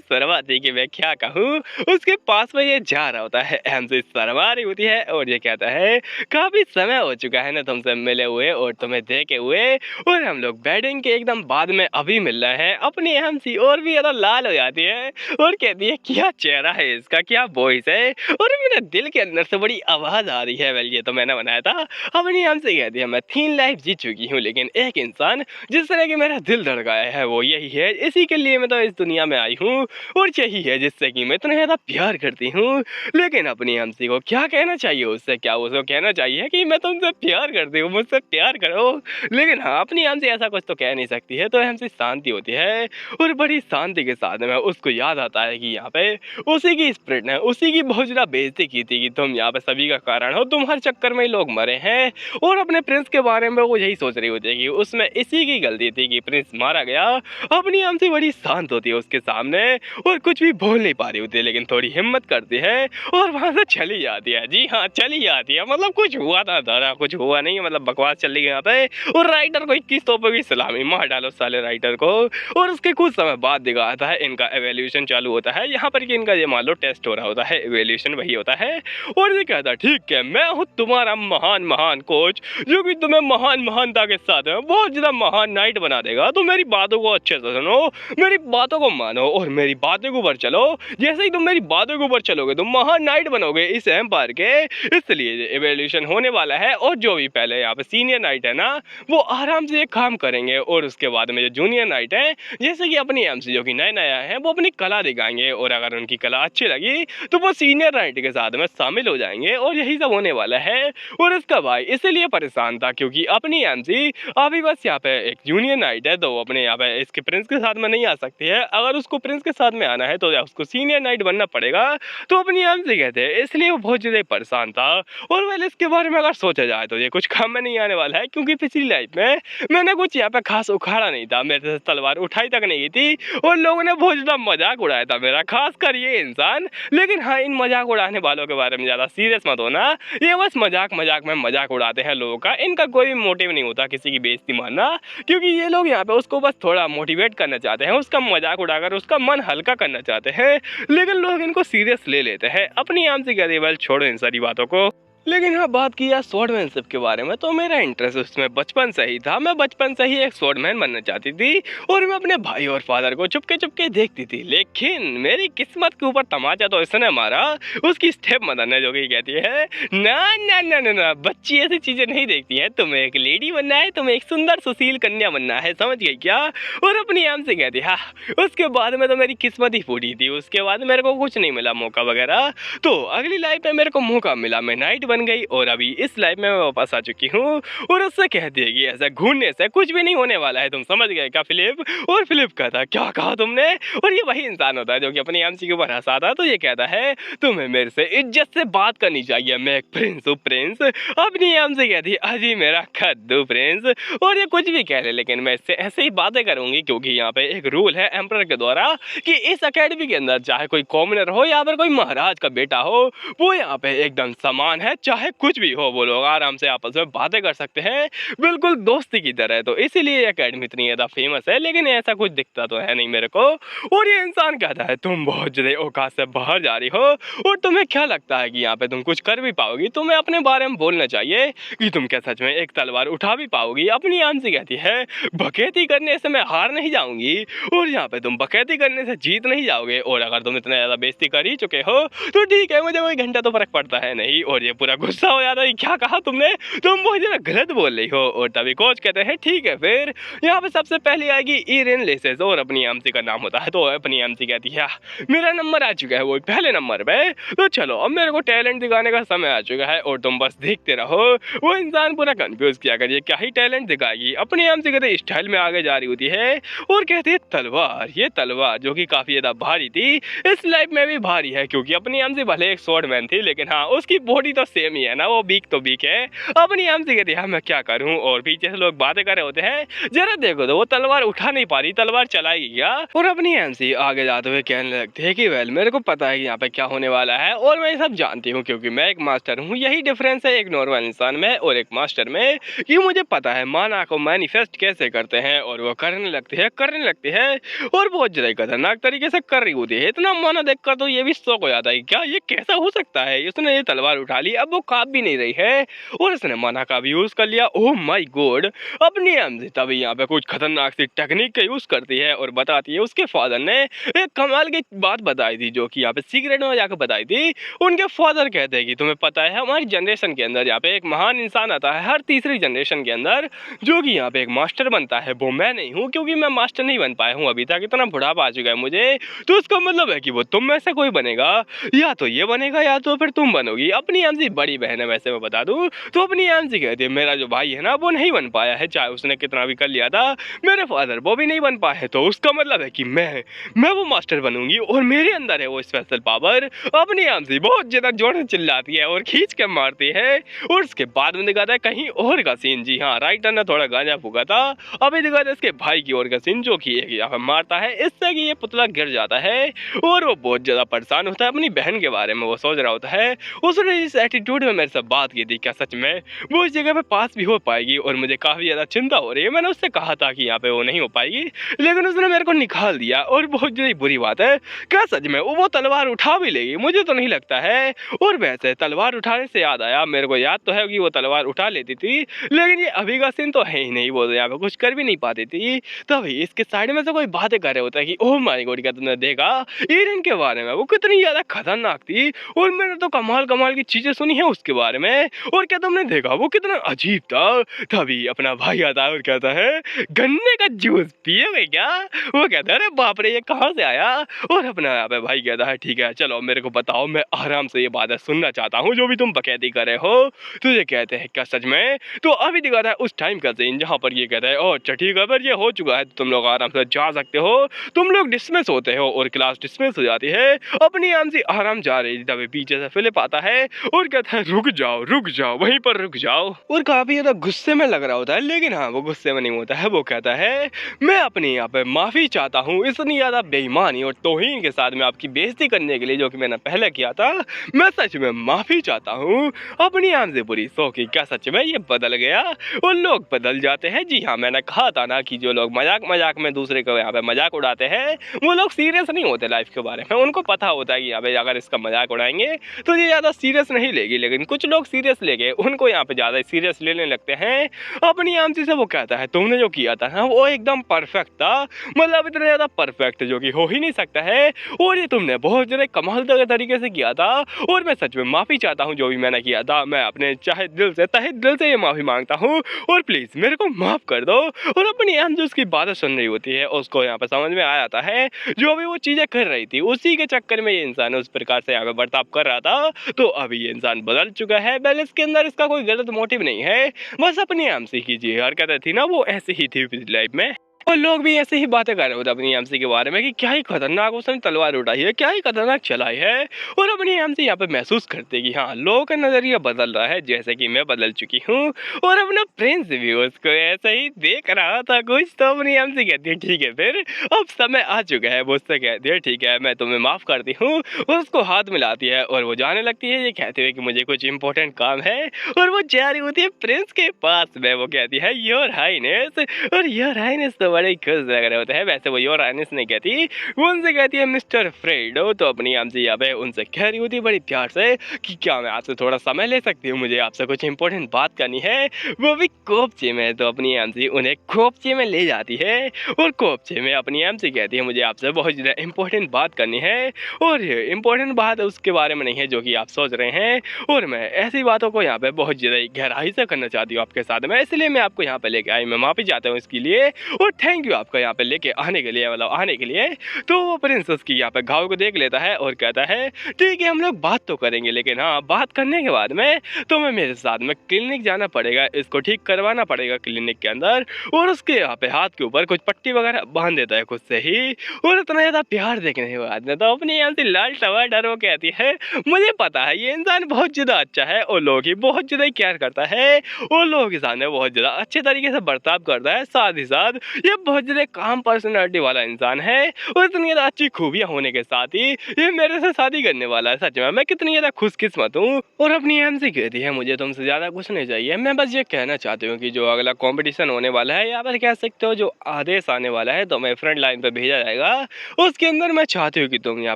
शर्माती कि मैं क्या कहूँ। उसके पास में ये जा रहा होता है, अहम से शर्मा रही होती है और ये कहता है काफ़ी समय हो चुका है ना तुमसे मिले हुए और तुम्हें देखे हुए और हम लोग वेडिंग के एकदम बाद में अभी मिल रहे हैं। अपनी अहम सी और भी ज़्यादा लाल हो जाती है और कहती है क्या चेहरा है इसका, क्या वॉइस है और मेरे दिल के अंदर से बड़ी आवाज़ आ रही है। वेल ये तो मैंने बनाया था। अपनी अहम से कहती है मैं 3 लाइफ जीत चुकी हूँ लेकिन एक इंसान जिस तरह की मेरा दिल धड़काया है वो यही है, इसी के लिए मैं तो इस दुनिया में आई हूँ और यही है जिससे कि मैं इतना ज़्यादा प्यार करती हूँ। लेकिन अपनी हमसी को क्या कहना चाहिए उससे, क्या उसको कहना चाहिए कि मैं तुमसे प्यार करती हूँ मुझसे प्यार करो, लेकिन हाँ अपनी हमसी ऐसा कुछ तो कह नहीं सकती है। तो हमसी शांति होती है और बड़ी शांति के साथ में उसको याद आता है कि यहाँ पे उसी की स्प्रिट ने उसी की बहुत ज़्यादा बेइज्जती की थी कि तुम यहाँ पे सभी का कारण हो, तुम हर चक्कर में ही लोग मरे हैं और अपने प्रिंस के बारे में वो यही सोच रही होती है कि उसमें इसी की गलती थी कि प्रिंस मारा गया। अपनी हमसी बड़ी शांत होती है उसके सामने और कुछ भी बोल नहीं पा रही होती है लेकिन थोड़ी हिम्मत करती है और वहाँ से चली जाती है। जी हाँ चली जाती है, मतलब कुछ हुआ था धरा कुछ हुआ नहीं, मतलब बकवास चल रही है यहाँ पे और राइटर को 21 तोपों की सलामी, मार डालो साले राइटर को। और उसके कुछ समय बाद दिखाता है इनका एवेल्यूशन चालू होता है, यहाँ पर कि इनका ये मान लो टेस्ट हो रहा होता है, एवेल्यूशन वही होता है और ये कहता है ठीक है मैं हूँ तुम्हारा महान महान कोच जो कि तुम्हें महान महानता के साथ है बहुत ज़्यादा महान नाइट बना देगा। तो मेरी बातों को अच्छे से सुनो, मेरी बातों को मानो और मेरी बातों के ऊपर चलो, जैसे ही तुम मेरी बातों के ऊपर चलोगे तुम महान नाइट बनोगे इस एम्पायर के। इसलिए एवेल्यूशन होने वाला है और जो भी पहले यहाँ पे सीनियर नाइट है ना वो आराम से एक काम करेंगे और उसके बाद में जो जूनियर नाइट है जैसे कि अपनी एमसी जो कि नए नया है वो अपनी कला दिखाएंगे और अगर उनकी कला अच्छी लगी तो वो सीनियर नाइट के साथ में शामिल हो जाएंगे और यही सब होने वाला है। और इसका भाई इसलिए परेशान था क्योंकि अपनी एमसी अभी बस यहाँ पे एक जूनियर नाइट है तो वो अपने यहाँ पे इसके प्रिंस के साथ में नहीं आ सकती है, अगर उसको प्रिंस के साथ में आना है तो उसको सीनियर नाइट बनना पड़ेगा। तो अपनी एमसी कहते हैं इसलिए वो बहुत ज़्यादा परेशान था। और वेल इसके बारे में अगर सोचा जाए तो ये कुछ काम में नहीं आने वाला है क्योंकि पिछली लाइफ में मैंने कुछ यहाँ पे खास उखाड़ा नहीं था, मेरे से तलवार उठाई तक नहीं थी और लोगों ने बहुत ज़्यादा मजाक उड़ाया था मेरा, खास कर ये इंसान। लेकिन हाँ इन मजाक उड़ाने वालों के बारे में ज़्यादा सीरियस मत होना, ये बस मजाक मजाक में मजाक उड़ाते हैं लोगों का, इनका कोई भी मोटिव नहीं होता किसी की बेइज्जती मारना क्योंकि ये लोग यहाँ पे उसको बस थोड़ा मोटिवेट करना चाहते हैं, उसका मजाक उड़ाकर उसका मन हल्का करना चाहते हैं। लेकिन लोग इनको सीरियस ले लेते हैं। अपनी आम से कहते हैं वेल छोड़ो इन सारी बातों को लेकिन हाँ, बात की यार स्वॉर्डमैनशिप के बारे में, तो मेरा इंटरेस्ट उसमें बचपन से ही था। मैं बचपन से ही एक स्वॉर्डमैन बनना चाहती थी और मैं अपने भाई और फादर को चुपके चुपके देखती थी। लेकिन मेरी किस्मत के ऊपर तमाचा तो इसने मारा, उसकी स्टेप मदर ने, जो कि कहती है ना ना ना ना ना, बच्ची ऐसी चीजें नहीं देखती है, तुम्हें एक लेडी बनना है, तुम्हें एक सुंदर सुशील कन्या बनना है, समझ गई क्या? और अपनी आम से कहती हाँ। उसके बाद में तो मेरी किस्मत ही फूटी थी। उसके बाद मेरे को कुछ नहीं मिला मौका वगैरह। तो अगली लाइफ में मेरे को मौका मिला, मैं नाइट बन गई और अभी इस लाइफ में मैं वापस आ चुकी हूँ। और उससे कहती है कि ऐसा घूरने से कुछ भी नहीं होने वाला है, तुम समझ गए क्या फिलिप? और फिलिप कहता क्या कहा तुमने? और ये वही इंसान होता है जो कि अपनी एमसी के ऊपर हंसाता है। तो ये कहता है तुम्हें मेरे से इज्जत से बात करनी चाहिए, मैं एक प्रिंस हूँ प्रिंस। अपनी एमसी कहती है अजी मेरा कद्दू प्रिंस। और ये कुछ भी कह ले, लेकिन मैं इससे ऐसे ही बातें करूंगी क्योंकि यहाँ पे एक रूल है एम्परर के द्वारा कि इस एकेडमी के अंदर चाहे कोई कॉमनर हो या फिर कोई महाराज का बेटा हो, वो यहाँ पे एकदम समान है। चाहे कुछ भी हो, वो लोग आराम से आपस में बातें कर सकते हैं, बिल्कुल दोस्ती की तरह। तो इसीलिए एकेडमी इतनी ज्यादा फेमस है। लेकिन ऐसा कुछ दिखता तो है नहीं मेरे को। और ये इंसान कहता है तुम बहुत ज्यादा औकात से बाहर जा रही हो और तुम्हें क्या लगता है कि यहाँ पे तुम कुछ कर भी पाओगी? तुम्हें अपने बारे में बोलना चाहिए कि तुम क्या सच में एक तलवार उठा भी पाओगी? अपनी आम से कहती है बकैती करने से मैं हार नहीं जाऊंगी और यहाँ पे तुम बकैती करने से जीत नहीं जाओगे। और अगर तुम इतना ज्यादा बेइज्जती कर ही चुके हो तो ठीक है, मुझे कोई घंटा तो फर्क पड़ता है नहीं। और ये पूरा गुस्सा हो जाता है, क्या कहा तुमने? तुम बहुत ज्यादा गलत बोल रही हो। और तभी कोच कहते हैं ठीक है फिर यहाँ पे सबसे पहले आएगी ईरेन लेसेस और अपनी एमसी का नाम होता है। तो अपनी एमसी कहती है मेरा नंबर आ चुका है वो पहले नंबर पे, तो चलो अब मेरे को टैलेंट दिखाने का समय आ चुका है और तुम बस देखते रहो। वो इंसान पूरा कंफ्यूज किया करिए क्या ही टैलेंट दिखाएगी। अपनी एमसी कहते स्टाइल में आगे जा रही होती है और कहती है तलवार, ये तलवार जो कि काफी ज्यादा भारी थी, इस लाइफ में भी भारी है क्योंकि अपनी एमसी भले एक स्वॉर्डमैन थी लेकिन हाँ उसकी बॉडी तो सेम ही है ना, वो वीक तो वीक है। अपनी एमसी कहती है मैं क्या करूं? और पीछे से लोग बातें कर रहे होते हैं जरा देखो तो वो तलवार उठा नहीं पा रही, तलवार चलाएगी क्या? और अपनी एमसी आगे जाते हुए कहने लगते हैं कि वेल मेरे को पता है कि यहाँ पे क्या होने वाला है और मैं ये सब जानती हूँ क्योंकि मैं एक मास्टर हूँ। यही डिफरेंस है एक नॉर्मल इंसान में और एक मास्टर में कि मुझे पता है माना को मैनिफेस्ट कैसे करते हैं और वो करने लगती है और बहुत ज्यादा खतरनाक तरीके से कर रही होती है। इतना माना देखकर तो ये भी शौक हो जाता है क्या ये कैसा हो सकता है? इसने ये तलवार उठा ली, अब वो काप भी नहीं रही है और इसने माना का भी यूज कर लिया। Oh my God! अपनी एमसी तभी यहाँ पे कुछ खतरनाक सी टेक्निक का यूज करती है और बताती है उसके फादर ने एक कमाल की बात बताई थी जो कि यहाँ पे सीक्रेट में जाकर बताई थी। उनके फादर कहते हैं कि तुम्हें पता है हमारी जनरेशन के अंदर यहाँ पे एक महान इंसान आता है हर तीसरी जनरेशन के अंदर जो कि यहाँ पे एक मास्टर बनता है। वो मैं नहीं हूँ क्योंकि मैं मास्टर नहीं बन पाया हूँ अभी तक, इतना बुढ़ापा आ चुका है मुझे। तो उसका मतलब है कि वो तुम में से कोई बनेगा, या तो ये बनेगा या तो फिर तुम बनोगी। अपनी एमसी बड़ी बहन है वैसे मैं बता दूं। तो अपनी एमसी कहती है मेरा जो भाई है ना वो नहीं बन पाया है, चाहे उसने कितना भी कर लिया था, मेरे फादर वो भी नहीं बन पाए हैं। तो उसका मतलब है कि मैं वो मास्टर बनूंगी और मेरे अंदर है वो स्पेशल पावर। अपनी एमसी बहुत ज्यादा जोर से चिल्लाती है और खींच के मारती है। और उसके बाद में दिखाता है कहीं और का सीन। जी हाँ, राइटर ने थोड़ा गांजा फूका था। अभी दिखाता है इसके भाई की ओर का सीन जो कि यहाँ पे मारता है इससे कि ये पुतला गिर जाता है और वो बहुत ज्यादा परेशान होता है। अपनी बहन के बारे में वो सोच रहा होता है। उसने इस एटीट्यूड में मेरे से बात की थी, क्या सच में वो इस जगह पे पास भी हो पाएगी? और मुझे काफी ज्यादा चिंता हो रही है। मैंने उससे कहा था कि यहाँ पे वो नहीं हो पाएगी लेकिन उसने मेरे को निकाल दिया और बहुत ज्यादा बुरी बात है। क्या सच में वो तलवार उठा भी लेगी? मुझे तो नहीं लगता है। और वैसे तलवार उठाने से याद आया, मेरे को याद तो है कि वो तलवार उठा लेती थी लेकिन ये अभी का सीन तो है ही नहीं, वो यहाँ पे कुछ कर भी नहीं पाती थी। तभी इसके साइड में से कोई बातें कर रहे होता है कि ओह माय गॉड, क्या तुमने देखा ईरेन के बारे में? वो कितनी ज्यादा खतरनाक थी और मैंने तो कमाल कमाल की चीजें सुनी है उसके बारे में। और क्या तुमने देखा वो कितना अजीब था? तभी अपना भाई आता है और कहता है गन्ने का जूस पियोगे क्या? वो कहता है अरे बाप रे ये कहाँ से आया? और अपना यहाँ पे भाई कहता है ठीक है चलो मेरे को बताओ, मैं आराम से ये बातें सुनना चाहता हूँ जो भी तुम बकैती कर रहे हो। तो ये कहते हैं क्या सच में? तो अभी दिखाता है उस टाइम का सीन जहाँ पर ये कहता है ओह अच्छा ठीक है फिर ये हो चुका है, तुम लोग आराम से जा सकते हो। तुम लोग डिसमिस होते हो और क्लास डिसमिस हो जाती है। अपनी एमसी आराम जा रही थी तभी पीछे से फिलिप आता है और कहता है रुक जाओ वहीं पर रुक जाओ। और काफी ज्यादा गुस्से में लग रहा होता है लेकिन हाँ वो गुस्से में नहीं होता है। वो कहता है मैं अपनी यहाँ पे माफी चाहता हूँ इतनी ज्यादा बेईमानी और तौहीन के साथ में आपकी बेइज्जती करने के लिए जो कि मैंने पहले किया था। मैं सच में माफी चाहता हूँ। अपनी एमसी बुरी सोची, क्या सच में ये बदल गया? और लोग बदल जाते हैं। जी हाँ, मैंने कहा था ना कि जो लोग मजाक मजाक में दूसरे को यहाँ पे मजाक उड़ाते हैं वो लोग सीरियस नहीं होते लाइफ के बारे में। उनको पता होता है कि यहाँ पे अगर इसका मजाक उड़ाएंगे तो ये ज्यादा सीरियस नहीं लेगी। लेगी, लेकिन कुछ लोग सीरियस लेके उनको यहाँ पे ज़्यादा सीरियस लेने लगते हैं। अपनी आमची से वो कहता है तुमने जो किया था ना वो एकदम परफेक्ट था, मतलब इतना ज़्यादा परफेक्ट जो कि हो ही नहीं सकता है, और ये तुमने बहुत ज़्यादा कमाल तरीके से किया था, और मैं सच में माफ़ी चाहता हूँ जो भी मैंने किया था। मैं अपने चाहे दिल से तहे दिल से ये माफ़ी मांगता हूँ, और प्लीज़ मेरे को माफ़ कर दो। और अपनी आम जो उसकी बातें सुन रही होती है उसको यहाँ पर समझ में आ जाता है जो भी वो चीज़ें कर रही थी उसी के चक्कर में ये इंसान उस प्रकार से यहाँ पे बर्ताव कर रहा था। तो अभी ये इंसान बदल चुका है, पहले इसके अंदर इसका कोई गलत मोटिव नहीं है, बस अपनी आम से की जी हरकतें थी ना वो ऐसी ही थी लाइफ में। और लोग भी ऐसे ही बातें कर रहे होते अपनी एमसी के बारे में कि क्या ही खतरनाक उसने तलवार उठाई है, क्या ही खतरनाक चलाई है। और अपनी एमसी यहाँ पे महसूस करते कि हाँ लोगों का नजरिया बदल रहा है, जैसे कि मैं बदल चुकी हूँ। और अपना प्रिंस भी उसको ऐसे ही देख रहा था कुछ, तो अपनी एमसी कहती है ठीक है फिर अब समय आ चुका है। वो उससे कहती है ठीक है मैं तुम्हें माफ करती हूँ, और उसको हाथ मिलाती है और वो जाने लगती है, ये कहते हुए कि मुझे कुछ इंपॉर्टेंट काम है। और वो जा रही होती है प्रिंस के पास में, वो कहती है योर हाइनेस, और योर हाइनेस तो बड़े खुश लग रहे होते हैं। वैसे वो योर हाइनेस नहीं कहती, वो उनसे कहती है मिस्टर फ्रेडो। तो अपनी आमची यहाँ पे उनसे कह रही होती है बड़ी प्यार से कि क्या मैं आपसे थोड़ा समय ले सकती हूँ, मुझे आपसे कुछ इंपॉर्टेंट बात करनी है, वो भी कोपचे में। तो अपनी आमची उन्हें कोपचे में ले जाती है, और कोपचे में अपनी आमची कहती है मुझे आपसे बहुत ज़्यादा इंपॉर्टेंट बात करनी है, और ये इंपॉर्टेंट बात उसके बारे में नहीं है जो कि आप सोच रहे हैं, और मैं ऐसी बातों को यहाँ पे बहुत ज़्यादा गहराई से करना चाहती हूँ आपके साथ में, इसलिए मैं आपको यहाँ पे लेके आई। मैं माफ़ी चाहता हूँ इसके लिए, और थैंक यू आपका यहाँ पे लेके आने के लिए, मतलब आने के लिए। तो वो प्रिंसेस की यहाँ पे घाव को देख लेता है और कहता है ठीक है हम लोग बात तो करेंगे, लेकिन हाँ बात करने के बाद में तुम्हें मेरे साथ में क्लिनिक जाना पड़ेगा, इसको ठीक करवाना पड़ेगा क्लिनिक के अंदर। और उसके यहाँ पे हाथ के ऊपर कुछ पट्टी वगैरह बांध देता है खुद से ही, और इतना ज़्यादा प्यार देखने के बाद में तो अपनी यहाँ से लाल टवा डरो कहती है मुझे पता है ये इंसान बहुत ज़्यादा अच्छा है, और लोगों की बहुत ज़्यादा केयर करता है, और लोगों के सामने बहुत ज़्यादा अच्छे तरीके से बर्ताव करता है, साथ ही साथ ये बहुत ज़्यादा काम पर्सनैलिटी वाला इंसान है, और इतनी ज़्यादा अच्छी खूबियाँ होने के साथ ही ये मेरे से शादी करने वाला है। सच में मैं कितनी ज़्यादा खुशकिस्मत हूँ। और अपनी एमसी कहती है मुझे तुमसे ज़्यादा कुछ नहीं चाहिए, मैं बस ये कहना चाहती हूँ कि जो अगला कंपटीशन होने वाला है, या फिर कह सकते हो जो आदेश आने वाला है, तो मैं फ्रंट लाइन पे भेजा जाएगा, उसके अंदर मैं चाहती हूँ कि तुम यहाँ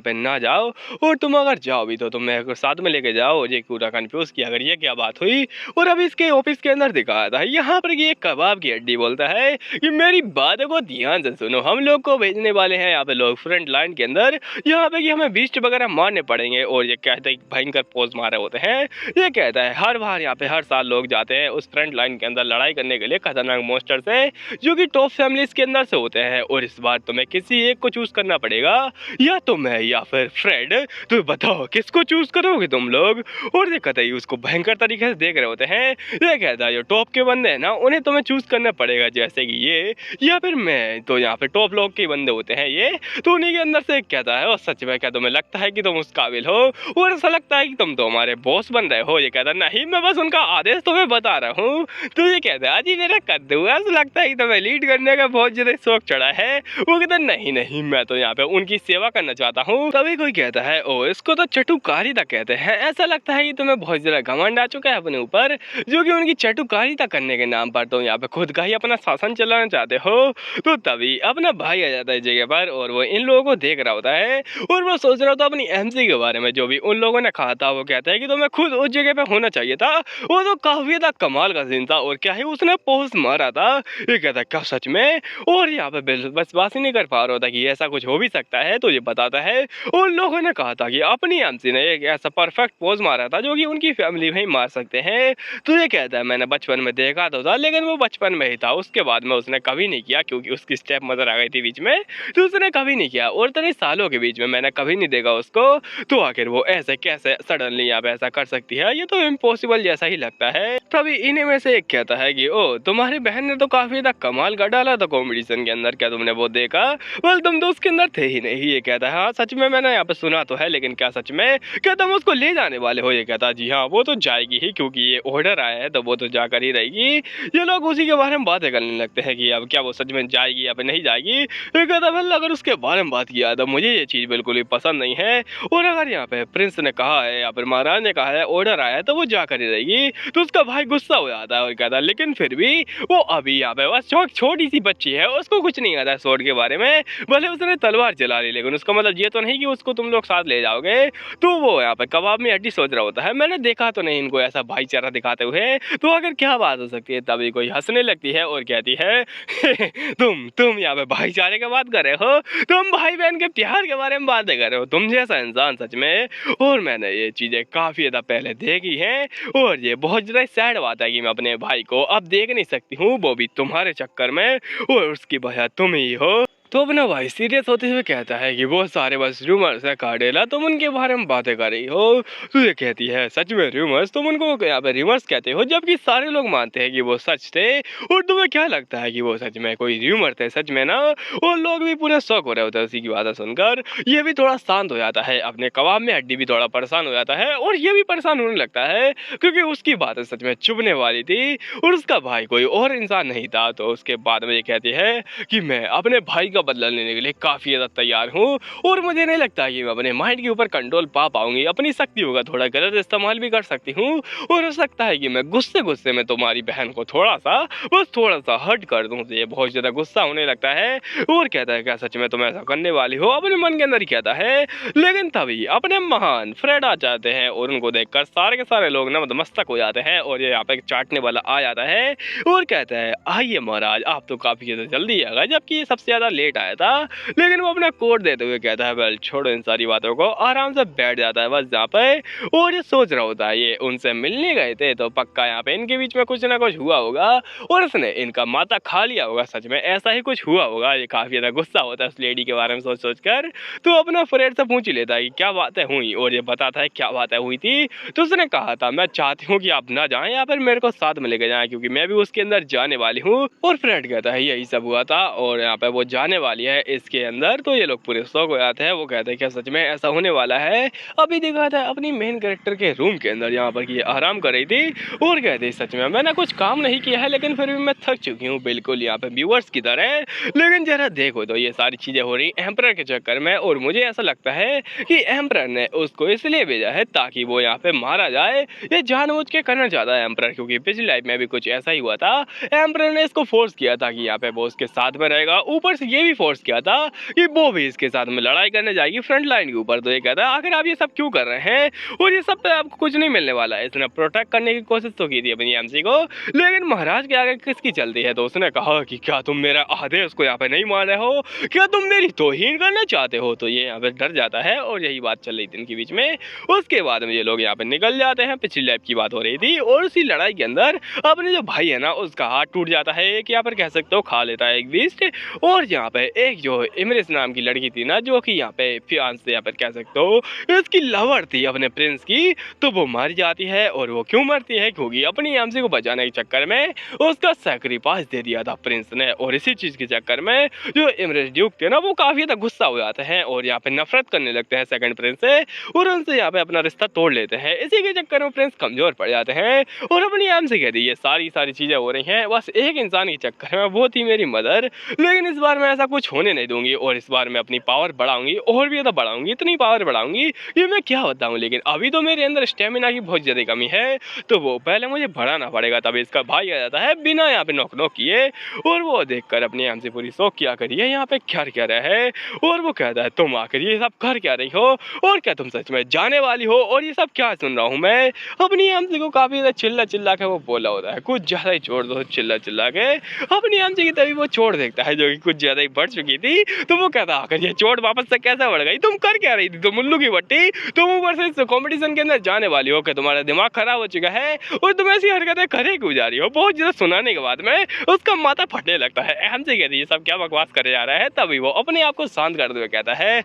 पे ना जाओ, और तुम अगर जाओ भी तो तुम मेरे को साथ में लेके जाओ। और ये पूरा कंफ्यूज किया अगर ये क्या बात हुई। और अभी इसके ऑफिस के अंदर दिखाया था यहाँ पर ये कबाब की हड्डी बोलता है कि मेरी बातों को ध्यान से सुनो, हम लोग को भेजने वाले हैं यहाँ पे लोग फ्रंट लाइन के अंदर, यहाँ पे कि हमें बीस्ट वगैरह मारने पड़ेंगे। और ये कहते हैं भयंकर पोज मारे होते हैं, ये कहता है हर बार यहाँ पे हर साल लोग जाते हैं उस फ्रंट लाइन के अंदर लड़ाई करने के लिए खतरनाक मोस्टर से, जो कि टॉप फैमिलीज के अंदर से होते हैं, और इस बार तुम्हें किसी एक को चूज करना पड़ेगा, या तो मैं या फिर फ्रेड, तो बताओ किसको चूज करोगे तुम लोग। और ये कहता है उसको भयंकर तरीके से देख रहे होते हैं, ये कहता है जो टॉप के बंदे हैं ना उन्हें तुम्हें चूज करना पड़ेगा, जैसे कि ये या फिर मैं। तो यहाँ पे टॉप लोग के बंदे होते हैं ये, तो उन्हीं के अंदर से एक कहता है और सच में क्या तुम्हें लगता है कि तुम उस काबिल हो, और ऐसा लगता है कि तुम तो हमारे बॉस बन रहे हो। ये कहता है नहीं मैं बस उनका आदेश तुम्हें बता रहा हूँ। तो ये कहता है अजी मेरा कद्दू ऐसा लगता है कि तुम्हें लीड करने का बहुत ज्यादा शौक चढ़ा है। वो कहता है नहीं नहीं मैं तो यहाँ पे उनकी सेवा करना चाहता हूँ। तभी कोई कहता है ओ इसको तो चटुकारिता कहते हैं, ऐसा लगता है कि तुम्हें बहुत ज्यादा घमंड आ चुका है अपने ऊपर, जो कि उनकी चटुकारिता करने के नाम पर तो यहाँ पे खुद का ही अपना शासन चलाना चाहते हो। तो तभी अपना भाई आ जाता है जगह पर, और वो इन लोगों को देख रहा होता है, और वो सोच रहा होता है अपनी एमसी के बारे में जो भी उन लोगों ने कहा था। वो कहता है कि तुम्हें खुद उस जगह पे होना चाहिए था, वो तो काफी ज्यादा कमाल का सीन था, और क्या ही उसने पोस्ट मारा था। ये कहता है क्या सच में, और यहाँ पे बस बात ही नहीं कर पा रहा था कि ऐसा कुछ हो भी सकता है। तो ये बताता है उन लोगों ने कहा था कि अपनी एमसी ने एक ऐसा परफेक्ट पोज मारा था जो कि उनकी फैमिली में ही मार सकते हैं। तो ये कहता है मैंने बचपन में देखा तो था, लेकिन वो बचपन में ही था, उसके बाद में उसने कभी नहीं किया, क्योंकि उसकी स्टेप मदर आ गई थी बीच में, तो उसने कभी नहीं किया, और इतने सालों के बीच में मैंने कभी नहीं देखा उसको। तो आखिर वो ऐसे कैसे सडनली यहाँ पे ऐसा कर सकती है, ये तो इम्पॉसिबल जैसा ही लगता है। तभी इन्हीं में से एक कहता है कि ओ तुम्हारी बहन ने तो काफी ज्यादा कमाल का डाला था कॉम्पिटिशन के अंदर, क्या तुमने वो देखा? वेल तुम तो उसके अंदर थे ही नहीं। ये कहता है हाँ सच में मैंने यहाँ पे सुना तो है, लेकिन क्या सच में? क्या तुम उसको ले जाने वाले हो? ये कहता जी हाँ वो तो जाएगी ही, क्योंकि ये ऑर्डर आया है तो वो तो जाकर ही रहेगी। ये लोग उसी के बारे में बातें करने लगते हैं कि अब क्या वो सच में जाएगी या फिर नहीं जाएगी। ये कहता है अगर उसके बारे में बात किया तो मुझे ये चीज़ बिल्कुल भी पसंद नहीं है, और अगर यहाँ पे प्रिंस ने कहा है या फिर महाराज ने कहा है, ऑर्डर आया है, तो वो जाकर ही रहेगी। तो उसका भाई गुस्सा हो जाता है और कहता है लेकिन फिर भी वो अभी यहाँ पे बस छोटी सी बच्ची है, उसको कुछ नहीं आता है स्वॉर्ड के बारे में, भले उसने तलवार चला ली लेकिन उसका मतलब ये तो नहीं कि उसको तुम लोग साथ ले जाओगे। तो वो यहाँ पे कबाब में हड्डी सोच रहा होता है, मैंने देखा तो नहीं इनको ऐसा भाईचारा दिखाते हुए, तो अगर क्या बात हो सकती है। तभी कोई हंसने लगती है और कहती है तुम यहाँ पे भाईचारे की बात कर रहे हो, तुम भाई बहन के प्यार के बारे में बातें कर रहे हो, तुम जैसा इंसान सच में। और मैंने ये चीजें काफी ज्यादा पहले देखी हैं, और ये बहुत ज्यादा सैड बात है कि मैं अपने भाई को अब देख नहीं सकती हूँ, वो भी तुम्हारे चक्कर में, और उसकी वजह तुम ही हो। तो अपना भाई सीरियस होते हुए कहता है कि वो सारे बस रूमर्स है कार्डेला, तुम उनके बारे में बातें कर रही हो। तो ये कहती है सच में रूमर्स, तुम उनको यहाँ पे रूमर्स कहते हो, जबकि सारे लोग मानते हैं कि वो सच थे। और तुम्हें क्या लगता है कि वो सच में कोई रूमर थे सच में ना? और लोग भी पूरे शौक हो रहे होते हैं उसी की बातें सुनकर। ये भी थोड़ा शांत हो जाता है, अपने कबाब में हड्डी भी थोड़ा परेशान हो जाता है, और ये भी परेशान होने लगता है क्योंकि उसकी बातें सच में चुभने वाली थी और उसका भाई कोई और इंसान नहीं था। तो उसके बाद में ये कहती है कि मैं अपने भाई का बदला लेने के लिए काफी ज्यादा तैयार हूँ, और मुझे नहीं लगता कि मैं अपने माइंड के ऊपर कंट्रोल पा पाऊंगी, अपनी शक्तियों का थोड़ा गलत इस्तेमाल भी कर सकती हूँ, और हो सकता है कि मैं गुस्से में तुम्हारी बहन को थोड़ा सा हर्ट कर दूं। तो ये बहुत ज्यादा गुस्सा होने लगता है और कहता है क्या सच में तुम ऐसा करने वाली हो, अपने मन के अंदर ही कहता है। लेकिन तभी अपने महान फ्रेड आ जाते हैं और उनको देखकर सारे के सारे लोग ना मस्तक हो जाते हैं, और ये यहाँ पे चाटने वाला आ जाता है और कहता है आइए महाराज, आप तो काफी ज्यादा जल्दी आ गए, जबकि ये सबसे ज्यादा लेट आया था। लेकिन वो अपना कोड देते हुए कहता है वेल छोड़ो इन सारी बातों को, आराम से बैठ जाता है बस यहाँ पे, और ये सोच रहा होता है ये उनसे मिलने गए थे तो पक्का यहाँ पे इनके बीच में कुछ ना कुछ हुआ होगा और उसने इनका माथा खा लिया होगा, सच में ऐसा ही कुछ हुआ होगा। ये काफी ज्यादा गुस्सा होता है उस लेडी के बारे में सोच कर, तो अपना फ्रेंड से पूछ ही लेता है कि क्या बातें हुई, और ये बताता है क्या बातें हुई थी। तो उसने कहा था मैं चाहती हूँ कि आप ना जाएं या फिर मेरे को साथ में लेके जाएं, क्योंकि मैं भी उसके अंदर जाने वाली हूँ। और फ्रेंड कहता है यही सब हुआ था और यहाँ पे वो जाने वाली है इसके अंदर। तो ये लोग पूरे शौक हो जाते हैं, वो कहते हैं क्या सच में ऐसा होने वाला है। अभी देखा था अपनी मेन कैरेक्टर के रूम के अंदर यहाँ पर कि आराम कर रही थी और कहते सच में मैंने कुछ काम नहीं किया है लेकिन फिर भी मैं थक चुकी हूँ बिल्कुल यहाँ पे व्यूअर्स की तरह। लेकिन जरा देखो तो ये सारी चीजें हो रही एम्परर के चक्कर में, और मुझे ऐसा लगता है कि एम्परर ने उसको इसलिए भेजा है ताकि वो यहाँ पे मारा जाए। ये जानबूझ के करना चाहता है एम्परर, क्योंकि पिछली लाइफ में भी कुछ ऐसा ही हुआ था। एम्परर ने इसको फोर्स किया था कि यहाँ पे वो उसके साथ में रहेगा, ऊपर से ये भी फोर्स किया था कि वो भी इसके साथ में लड़ाई करने जाएगी फ्रंट लाइन के ऊपर। तो ये कहता है आखिर आप ये सब क्यों कर रहे हैं, और ये सब पे आपको कुछ नहीं मिलने वाला है। इसने प्रोटेक्ट करने की कोशिश तो की थी अपनी एमसी को, लेकिन महाराज के आगे किसकी चलती है। तो उसने कहा कि क्या तुम मेरा आदेश को यहाँ पे नहीं मान रहे हो, क्या तुम मेरी तौहीन करना चाहते हो। तो ये यहाँ पे डर जाता है और यही बात चल रही थी इनके बीच में। उसके बाद में ये लोग यहाँ पे निकल जाते हैं, पिछली लैब की बात हो रही थी, और उसी लड़ाई के अंदर अपने जो भाई है ना उसका हाथ टूट जाता है, एक यहाँ पर कह सकते हो खा लेता है एक बीस्ट। और यहाँ पे एक जो इमरिस नाम की लड़की थी ना, जो कि यहाँ पे फियांसे यहाँ पर कह सकते हो इसकी लवर थी अपने प्रिंस की, तो वो मर जाती है। और वो क्यों मरती है, क्योंकि अपनी एमसी को बचाने के चक्कर में उसका सैक्रिफाइस दे दिया था प्रिंस ने। और इसी चीज के चक्कर में जो इमरिस ड्यूक थे ना वो काफी ज्यादा गुस्सा हो जाते हैं और यहाँ पे नफरत करने लगते हैं सेकंड प्रिंस से, और उनसे यहाँ पे अपना रिश्ता तोड़ लेते हैं। इसी के चक्कर में प्रिंस कमजोर पड़ जाते हैं और अपनी एमसी कहती है ये सारी चीजें हो रही हैं बस एक इंसान के चक्कर में, वो थी मेरी मदर। लेकिन इस बार मैं ऐसा कुछ होने नहीं दूंगी और इस बार मैं अपनी पावर बढ़ाऊंगी और भी ज्यादा बढ़ाऊंगी, इतनी पावर बढ़ाऊंगी ये मैं क्या बताऊं। लेकिन अभी तो मेरे अंदर स्टेमिना की बहुत ज्यादा कमी है, तो वो पहले मुझे बढ़ाना पड़ेगा। तभी इसका भाई आ जाता है बिना यहाँ पे नॉक किए, और वो देखकर अपनी एमसी पूरी शौक किया करिए यहाँ पे क्या रहा है। और वो कहता है तुम आखिर ये सब कर क्या रही हो, और क्या तुम सच में जाने वाली हो, और ये सब क्या सुन रहा हूँ मैं। अपनी एमसी को काफी ज्यादा चिल्ला के वो बोला होता है, कुछ ज्यादा ही छोड़ दो चिल्ला के अपनी एमसी की। तभी वो चोट देखता है जो कि कुछ ज्यादा ही बढ़ चुकी थी, तो वो कहता आखिर ये चोट वापस से कैसे बढ़ गई, तुम कर क्या रही थी, तुम उल्लू की बट्टी, तुम ऊपर से इस कंपटीशन के अंदर जाने वाली हो, कि तुम्हारा दिमाग खराब हो चुका है और तुम ऐसी हरकतें करे क्यों जा रही हो। बहुत ज्यादा सुनाने के बाद में उसका माथा फटने लगता है। एमसी कहती है सब क्या बकवास करे जा रहा है। तभी वो अपने आप को शांत करते हुए कहता है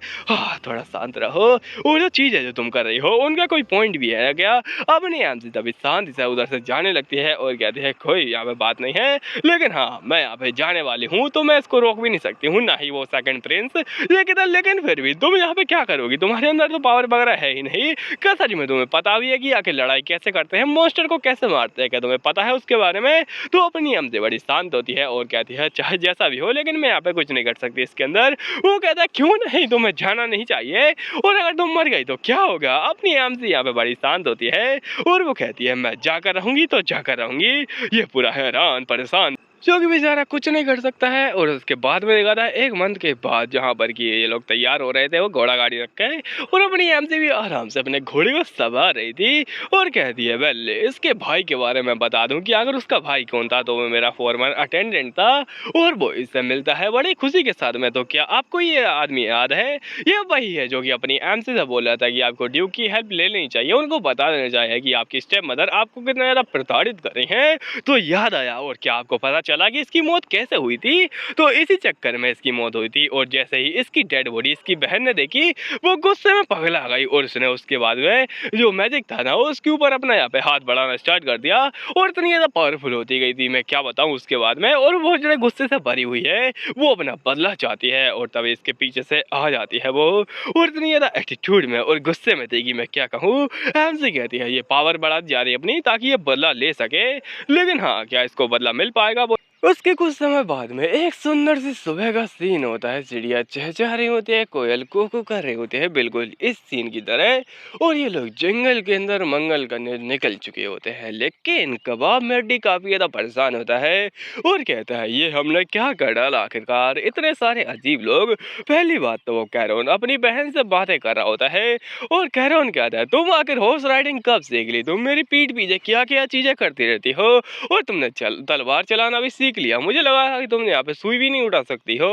थोड़ा शांत रहो, वो जो चीज है जो तुम कर रही हो उनका कोई पॉइंट भी है क्या। अपनी एमसी तभी शांति से उधर से जाने लगती है और कहती है कोई यहाँ पे बात नहीं है, लेकिन हाँ मैं यहाँ पे जाने वाली हूँ तो मैं इसको रोक भी नहीं सकती हूँ, ना ही वो सेकंड प्रिंस। ये कहता लेकिन फिर भी तुम यहाँ पे क्या करोगी, तुम्हारे अंदर तो पावर वगैरह है ही नहीं। क्या सच में तुम्हें पता भी है कि आखिर लड़ाई कैसे करते हैं, मॉन्स्टर को कैसे मारते हैं, क्या तुम्हें पता है उसके बारे में? तो अपनी नियम से बड़ी शांत होती है और कहती है चाहे जैसा भी हो, लेकिन मैं यहाँ पे कुछ नहीं कर सकती इसके अंदर। वो कहता है क्यों नहीं, तुम्हें जाना नहीं चाहिए, और अगर तुम मर गई तो क्या होगा? अपनी आम से यहाँ पे बड़ी शांत होती है और वो कहती है मैं जाकर रहूंगी तो जाकर रहूंगी। ये पूरा हैरान परेशान जो कि बेचारा कुछ नहीं कर सकता है। और उसके बाद में देखा था एक मंथ के बाद जहाँ पर कि ये लोग तैयार हो रहे थे, वो घोड़ा गाड़ी रख के और अपनी एमसी भी आराम से अपने घोड़े को सवार रही थी और कहती है वेल इसके भाई के बारे में बता दूं कि अगर उसका भाई कौन था तो वो मेरा फॉर्मर अटेंडेंट था और वो इससे मिलता है बड़ी खुशी के साथ में। तो क्या आपको ये आदमी याद है? ये वही है जो कि अपनी एमसी से बोल रहा था कि आपको ड्यूक की हेल्प ले लेनी चाहिए, उनको बता देना चाहिए कि आपकी स्टेप मदर आपको कितना ज़्यादा प्रताड़ित कर रही हैं। तो याद आया और क्या आपको पता चला कि इसकी मौत कैसे हुई थी? तो इसी चक्कर में इसकी मौत हुई थी और जैसे ही इसकी डेड बॉडी इसकी बहन ने देखी वो गुस्से में पगला गई और उसने उसके बाद में जो मैजिक था ना उसके ऊपर अपना यहाँ पे हाथ बढ़ाना स्टार्ट कर दिया और इतनी ज़्यादा पावरफुल होती गई थी, मैं क्या बताऊँ उसके बाद में। और वो जो गुस्से से भरी हुई है वो अपना बदला चाहती है और तभी इसके पीछे से आ जाती है वो और इतनी ज़्यादा एटीट्यूड में और गुस्से में थी कि मैं क्या कहूँ। एमसी कहती है ये पावर बढ़ा जा रही है अपनी ताकि ये बदला ले सके, लेकिन हाँ क्या इसको बदला मिल पाएगा? वो उसके कुछ समय बाद में एक सुंदर सी सुबह का सीन होता है, चिड़िया चहचहा रही होती है, कोयल कूकू कर रही होती है बिल्कुल इस सीन की तरह। और ये लोग जंगल के अंदर मंगल करने निकल चुके होते हैं, लेकिन कबाब मेडी काफी ज्यादा परेशान होता है और कहता है ये हमने क्या कर डाला आखिरकार, इतने सारे अजीब लोग। पहली बात तो वो कैरोन अपनी बहन से बातें कर रहा होता है और कैरोन कहता है तुम आखिर हॉर्स राइडिंग कब सीख ली, तुम मेरी पीठ पीछे क्या क्या चीजें करती रहती हो और तुमने तलवार चलाना भी सीख लिया, मुझे लगा था कि तुम यहाँ पे सुई भी नहीं उठा सकती हो।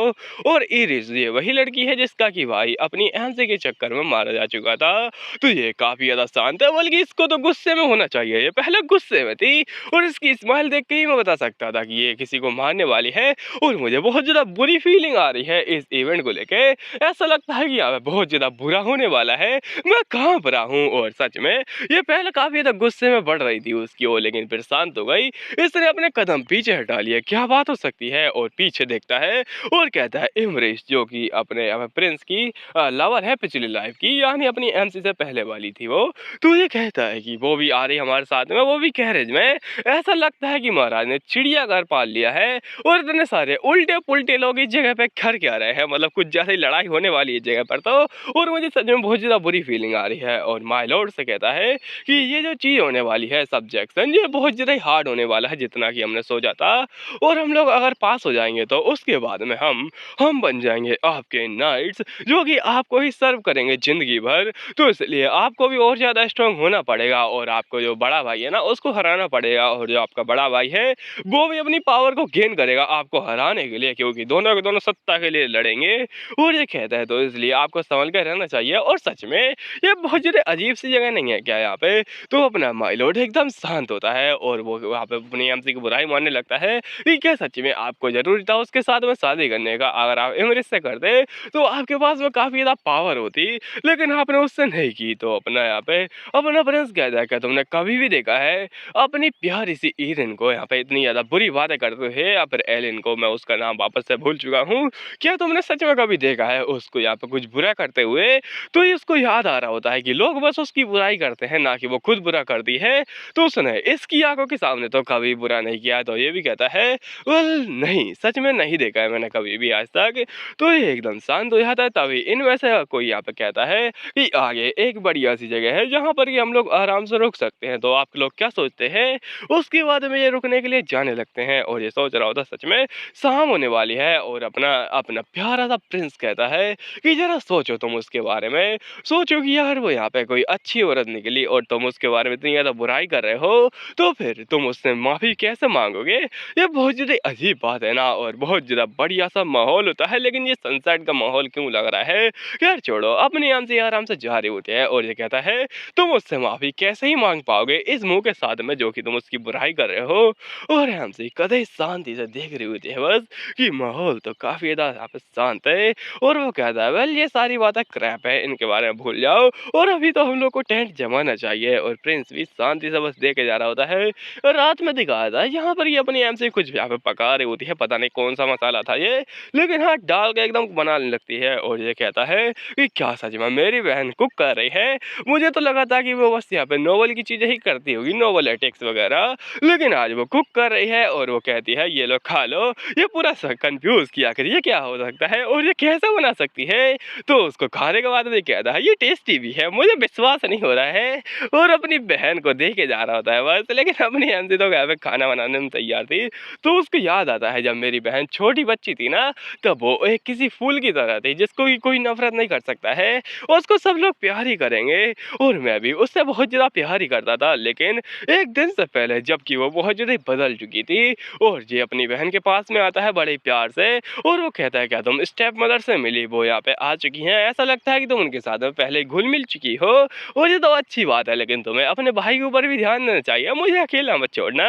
और इरिस ये वही लड़की है जिसका कि भाई अपनी एंसे के चक्कर में मारा जा चुका था। तो ये काफी ज्यादा शांत है, बल्कि इसको तो गुस्से में होना चाहिए, ये पहले गुस्से में थी और इसकी स्माइल देख के ही मैं बता सकता था कि ये किसी को मारने वाली है। और मुझे बहुत ज्यादा बुरी फीलिंग आ रही है इस इवेंट को लेके, ऐसा लगता है कि यहाँ पे बहुत ज्यादा बुरा होने वाला है, मैं कहाँ पर हूँ। और सच में ये पहले काफी ज्यादा गुस्से में बढ़ रही थी उसकी ओर, लेकिन फिर शांत हो गई, इसने अपने कदम पीछे हटा लिए, क्या बात हो सकती है। और पीछे देखता है और कहता है इमरिश जो कि अपने प्रिंस की लवर है पिछली लाइफ की, यानी अपनी एमसी से पहले वाली थी वो। तो ये कहता है कि वो भी आ रही हमारे साथ में, वो भी कैरेज में। ऐसा लगता है कि महाराज ने चिड़ियाघर पाल लिया है और इतने सारे उल्टे पुल्टे लोग इस जगह पे कर क्या रहे हैं, मतलब कुछ ज्यादा ही लड़ाई होने वाली है इस जगह पर तो। और मुझे सच में बहुत ज्यादा बुरी फीलिंग आ रही है। और माय लॉर्ड से कहता है कि ये जो चीज होने वाली है सब्जेक्शन, ये बहुत ज्यादा ही हार्ड होने वाला है जितना कि हमने सोचा था। और हम लोग अगर पास हो जाएंगे तो उसके बाद में हम बन जाएंगे आपके नाइट्स जो कि आपको ही सर्व करेंगे जिंदगी भर। तो इसलिए आपको भी और ज्यादा स्ट्रांग होना पड़ेगा और आपको जो बड़ा भाई है ना उसको हराना पड़ेगा, और जो आपका बड़ा भाई है वो भी अपनी पावर को गेन करेगा आपको हराने के लिए, क्योंकि दोनों के दोनों सत्ता के लिए लड़ेंगे। और ये कहता है तो इसलिए आपको संभल कर रहना चाहिए। और सच में ये बहुत ज्यादा अजीब सी जगह नहीं है क्या यहाँ पे? तो अपना माइलोड एकदम शांत होता है और वो वहाँ पे अपनी एमसी की बुराई मानने लगता है कि क्या सच में आपको जरूरी था उसके साथ में शादी करने का? अगर आप इमरिश से करते तो आपके पास में काफी ज्यादा पावर होती, लेकिन आपने उससे नहीं की। तो अपना यहाँ पे अपना प्रिंस कहता है क्या तुमने कभी भी देखा है अपनी प्यारी सी ईरिन को यहाँ पे इतनी ज्यादा बुरी बातें करते हुए, या फिर एलिन को, मैं उसका नाम वापस से भूल चुका हूँ, क्या तुमने सच में कभी देखा है उसको यहाँ पे कुछ बुरा करते हुए? तो ये उसको याद आ रहा होता है कि लोग बस उसकी बुराई करते हैं, ना कि वो खुद बुरा करती है। तो उसने इसकी आंखों के सामने तो कभी बुरा नहीं किया। तो ये भी कहता है वेल नहीं, सच में नहीं देखा है मैंने कभी भी आज तक। तो ये एकदम शांत हो जाता है। तभी इनमें से कोई यहाँ पे कहता है कि आगे एक बढ़िया सी जगह है जहाँ पर कि हम लोग आराम से रुक सकते हैं। तो आप लोग क्या सोचते हैं? उसके बाद में ये रुकने के लिए जाने लगते हैं और ये सोच रहा होता सच में शाम होने वाली है। और अपना अपना प्यारा सा प्रिंस कहता है कि जरा सोचो तुम उसके बारे में, सोचो कि यार वो यहाँ पे कोई अच्छी औरत निकली और तुम उसके बारे में इतनी ज्यादा बुराई कर रहे हो, तो फिर तुम उससे माफी कैसे मांगोगे? ये बहुत ज्यादा अजीब बात है ना। और बहुत ज्यादा बढ़िया सा माहौल होता है, लेकिन ये सनसेट का माहौल क्यों लग रहा है? यार छोड़ो, अपने आराम से जा रहे होते हैं और ये कहता है तुम उससे माफी कैसे ही मांग पाओगे इस मुंह के साथ में जो कि तुम उसकी बुराई कर रहे हो? और हमसे कदे शांति से देख रही होती है बस कि माहौल तो काफी ज्यादा यहाँ पे शांत है। और वो कहता है वेल ये सारी बातें क्रैप है, इनके बारे में भूल जाओ और अभी तो हम लोग को टेंट जमाना चाहिए। और प्रिंस भी शांति से बस देखे जा रहा होता है। रात में दिखाया था यहाँ पर ये अपनी एम से कुछ कुछ यहाँ पे पका रही होती है, पता नहीं कौन-सा मसाला था ये, लेकिन हाँ, डाल के एकदम बनाने लगती है और ये कहता है कि क्या सच में मेरी बहन कुक कर रही है? मुझे तो लगा था कि वो बस यहाँ पे नॉवल की चीज़ें ही करती होगी, नॉवेलटिक्स वगैरह, लेकिन आज वो कुक कर रही है और वो कहती है ये लो खा लो। ये पूरा स कन्फ्यूज़ कि आखिर ये क्या हो सकता है और ये कैसे बना सकती है? तो उसको खाने के बाद में कहता है ये टेस्टी भी है, मुझे विश्वास नहीं हो रहा है, और अपनी बहन को देखे जा रहा होता है बस। लेकिन अपनी एमसी तो घर पे खाना बनाने में तैयार थी। तो उसको याद आता है जब मेरी बहन छोटी बच्ची थी ना, तब वो एक किसी फूल की तरह थी जिसको कि कोई नफ़रत नहीं कर सकता है, और उसको सब लोग प्यार ही करेंगे, और मैं भी उससे बहुत ज़्यादा प्यार ही करता था। लेकिन एक दिन से पहले जबकि वो बहुत ज़्यादा बदल चुकी थी, और ये अपनी बहन के पास में आता है बड़े प्यार से, और वो कहता है क्या तुम स्टेप मदर से मिली, वो यहाँ पे आ चुकी हैं, ऐसा लगता है कि तुम उनके साथ में पहले घुल मिल चुकी हो, और ये तो अच्छी बात है, लेकिन तुम्हें अपने भाई के ऊपर भी ध्यान देना चाहिए, मुझे अकेला मत छोड़ना।